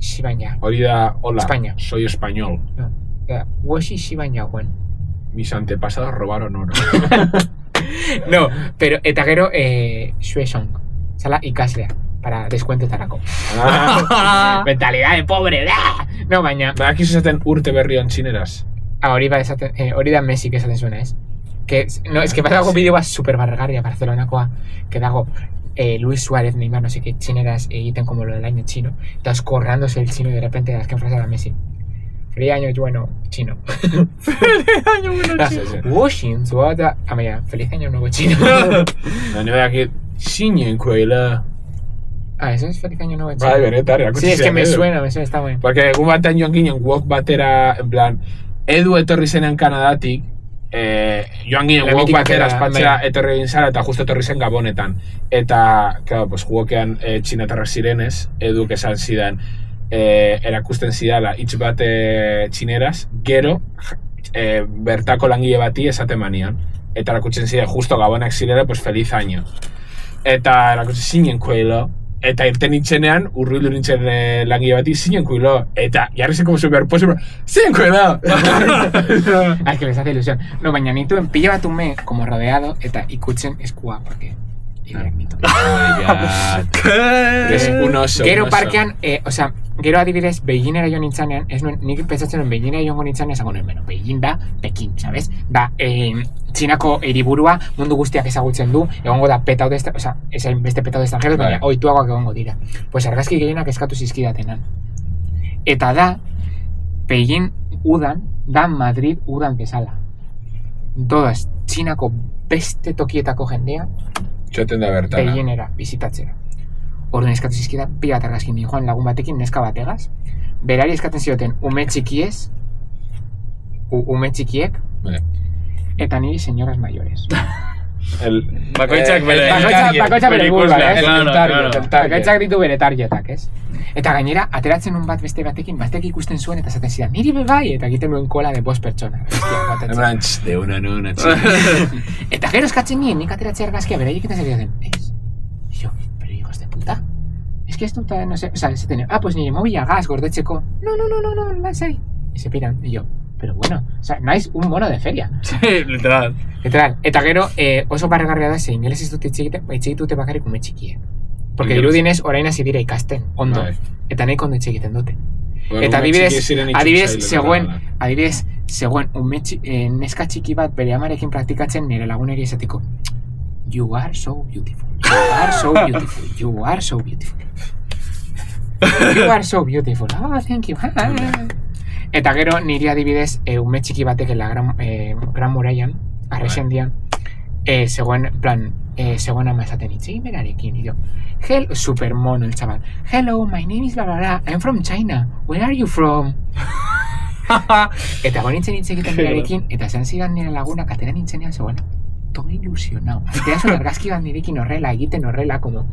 Xiban ja. Hori da, hola, España. soy español. No. Woshi Xiban ja, guen. Mis antepasados robaron oro. No, pero eta gero Xuesong, zala ikaslea, para deskuentetarako. Mentalidad de pobre, da! No, baina... Badakizu esaten urte berrion txineraz. Hori da Messi que esaten zuena, ez? Que, no, es que dago bideo bat super barregarria Barcelonakoa, que dago Luis Suárez, Neymar, no sé qué, chineras egiten como lo del año chino, estás corrándose el chino y de repente das que frase a Messi. Feliz año bueno chino. Feliz año bueno chino. Washing, suata. Mira, feliz año nuevo chino. No, ni aquí, Xinyen Kuela. Eso es feliz año nuevo chino. Bai, benetar, erakutsi Sí, es que me zidan, suena, está muy. Porque egun batean joan ginen wok batera, en plan, Edu etorri zenean Kanadatik, joan ginen La wok mítica batera que era, espatzera etorri egin zara, eta justo etorri zen Gabonetan. Eta, claro, pues wokean txinatarrak zirenez, Eduk esan zidan, erakusten zidala hitz bat txineraz, gero bertako langile bati esaten manian. Eta erakutzen zidan, justo Gabonak zirela, pues feliz año. Eta erakutzen zinen kuelo, eta irten nintzenean, urruilu nintzen langile bati, zinen kuelo. Eta jarri zen como superposible, zinen kuelo! Es que les hace ilusión. No, baina nituen pila bat ume como rodeado, eta ikutzen eskua, porque... Nitu. Es un oso. Gero parkean, osea, gero adibidez, Beijingera joan nintzanean, ez nuen, nik pentsatzen nuen Beijingera joango nintzanean, esango nuen, bueno, Beijing da, Pekin, sabes? Da, Txinako hiriburua mundu guztiak ezagutzen du, egongo da petaude, osea, ez beste petaude estranjeros, baina ohituagoak egongo dira. Pues argazki gehienak eskatu zizkidatenan. Eta da, Beijing udan, da Madrid udan bezala. Todas, Txinako beste tokietako jendea, Txoten da bertana. Beijingera, bizitatzera. Orduan eskatu zizkida, pila bat argazkin di joan lagun batekin, neska bategaz. Berari eskaten zioten, ume txikiez, ume txikiek, eta niri señoras mayores. Bakoitzak bere... Bakoitzak bere burba, ez? Claro. Bakoitzak ditu bere targetak, ez? Eta gainera, ateratzen un bat beste batekin, batek ikusten zuen eta zaten zidan, niri bai, eta egiten nuen kola de 5 pertsona. Eman, de una nuna, txik. Eta gero eskatzen nien, nik ateratzea argazkia, beraiek eta zer ez? Y yo, pero hijos de puta. Es que esto no sé, o sea, se tenía, pues nire mobila gas gordetzeko. No, lasai. Y se piran, y yo, pero bueno, o sea, naiz un mono de feria. Sí, literal. Eta gero, oso barregarria da, ze ingeles ez dut itxegitute bakarrik ume txikiek. Porque dirudinez orain hasi dira ikasten, ondo. Eta nahiko ondo itxegiten dute. Eta adibidez, zegoen neska txiki bat bere amarekin praktikatzen nire laguneri esatiko. You are so beautiful. You are so beautiful. You are so beautiful. You are so beautiful. Oh, thank you. Eta gero niri adibidez ume txiki batek Gran Murallan, arresendian, zegoen, plan, zegoen ama esaten itzegin berarekin, y yo, super mono el chaval. Hello, my name is bla bla bla, I'm from China. Where are you from? Eta nintzen itzegiten berarekin, eta esan zidan nire lagunak atera nintzenean zegoen, todo ilusionado. Eta zuen argazki bat nirekin horrela, egiten horrela, como...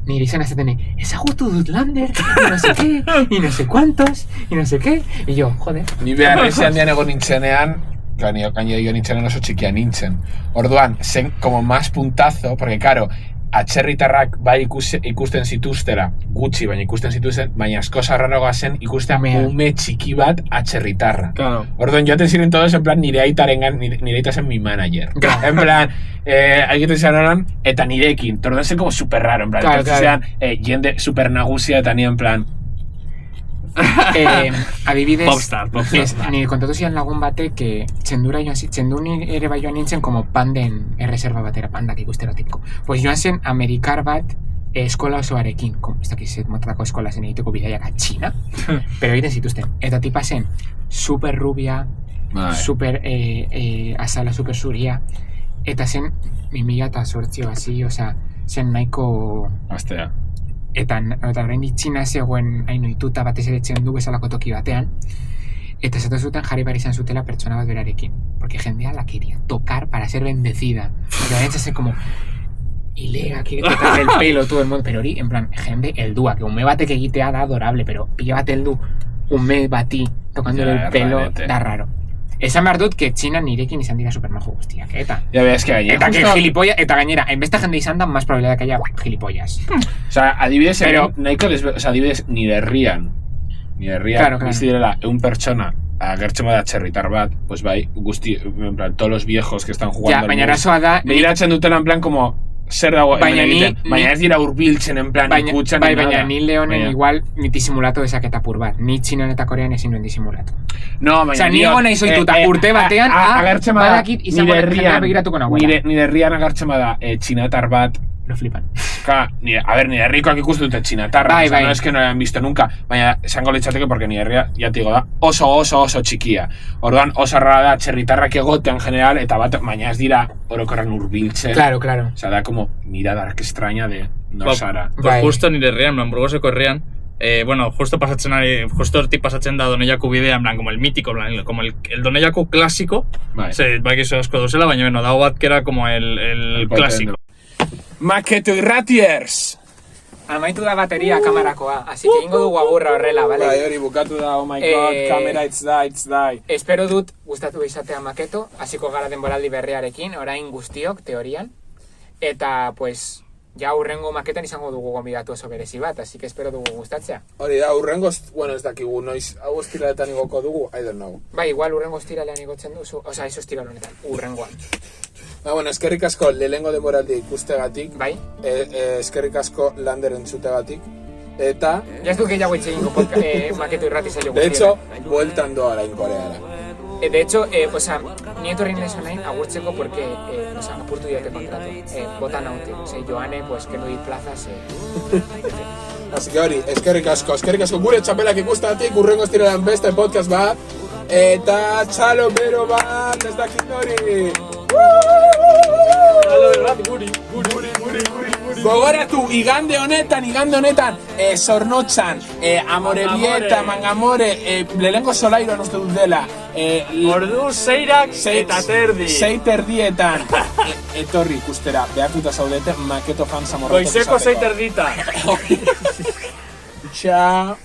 Nire izan esaten, ezagutu dut Lander, y no sé qué, y no sé cuántos, y no sé qué. Y yo, joder. Ni behar esan dian egon nintzenean, gaina jo nintzenean oso txikia nintzen. Orduan, zen como más puntazo, porque claro, atxerritarrak bai ikusten zituztera, gutxi baina ikusten zituzen, baina asko zarraragoa zen ikustea ume txiki bat atxerritarra. Claro. Orduan, joaten ziren todos, en plan, nire aita zen mi manager. Claro. En plan, egiten ziren horan, eta nirekin. Orduan zen como super raro, en plan, claro. Jende super nagusia eta ni en plan... adibidez, Popstar. Nire kontatu zian lagun batek txendun ere bai joan nintzen como panden erreserba batera, pandak ikustera tipiko. Pues joan zen amerikar bat eskola osoarekin, ez dakiz motatako eskola zen egiteko bidaiak Txina, pero egiten zituzten. Eta tipa zen super rubia, super azala, super zuria, eta zen 2008 hasi, osea, zen nahiko... Astea. Eta oraindik Txina zegoen hain ohituta batez ere etxen du bezalako toki batean, eta zato zuten jarri behar izan zutela pertsona bat berarekin, porque jendea la quería tocar para ser bendecida. Eta bentsase como... Ilega, quiere tocar el pelo todo el mundo, pero hori, en plan, jende heldua, que ume batek egitea da adorable, pero pila bat heldu ume bati tocándole el pelo, da raro. Esan behar dut, que Txina nirekin izan dira supermajo guztiak, eta... Ya ves que gainera... Eta que gilipollas, eta gainera, enbesta jende izan da, más probabilidad que haya gilipollas. O sea, adibidez, pero nahiko o sea, adibidez, nire herrian, claro. bizi direla, un pertsona, agertzen bada txerritar bat, pues bai, guzti, en plan, todos los viejos que están jugando... Ja, baina arazoa da... Begiratzen dutela, en plan, como... Zer dago hemen egiten, baina ez dira urbiltzen en plan ikutxan ni nada. Baina ni lehonen igual ni disimulatu dezaketa pur bat. Ni Txinan eta Korean ezin duen disimulatu. No, baina... Osa, ni egon nahi zoituta urte batean, badakit izango jendea begiratuko nagoela. Nire herrian agertzen bada txinatar bat... Lo flipan. Nire herrikoak ikustu dute txinatarra, o sea, no es que no hayan visto nunca, baina esango litzateke porque nire herria, ya te digo da, oso txikia. Orduan, oso rara da txerritarrak egotean general, eta bat, baina ez dira orokorran urbiltzen. Claro. O sea, da como mirada que extraña de Nosara. Pues justo nire herrian, Hamburgoseko herrian, bueno, justo hortik pasatzen da Doneiaku bidea, en plan, como el mítico, como el Doneiaku clásico, bai gizu asko duzela, baina, bueno, dago bat que era como el clásico. Maketo irratiers! Amaitu da bateria kamerakoa, así que ingo dugu agurra horrela, vale? Bai, hori bukatu da, oh my god, kamera it's die. Espero dut gustatu izatea Maketo, hasiko gara denboraldi berriarekin, orain guztiok, teorian. Eta, pues, ja urrengo Maketan izango dugu gonbidatu oso berezi bat, así que espero dugu gustatzea. Hori da, urrengo, bueno, ez dakigu, noiz, hau estiraletan igoko dugu, I don't know. Bai, igual urrengo estiralean igotzen duzu, oza, eso estirale honetan, urrengoan. Bueno, eskerrik asko lehengo denboraldi ikustegatik. Bai. Eskerrik asko Lander entzutegatik. Eta... Ya ez du gehiago itxegingo Maketo irrati zailo guztien. De hecho, bueltan doa orain Koreara. De hecho, o sea, nieto horrein lezo nahin agurtzeko porque, o sea, apurtu diote kontratu. Bota naute, o sea, Joane, pues, que no di plazas, Así que hori, eskerrik asko gure txapelak ikustegatik, urrengo estiralean beste podcast bat. Eta txalo bero bat, ez dakit hori. Gogoratu, igande honetan, Zornotzan, Amorebieta, Mangamore, lehenko solairoan uste dut dela. Ordu zeirak eta terdi. Zei terdietan. Etorri ikustera, behatuta zaudete, Maketo fan zamorretok Goizeko zei terdita. Txau.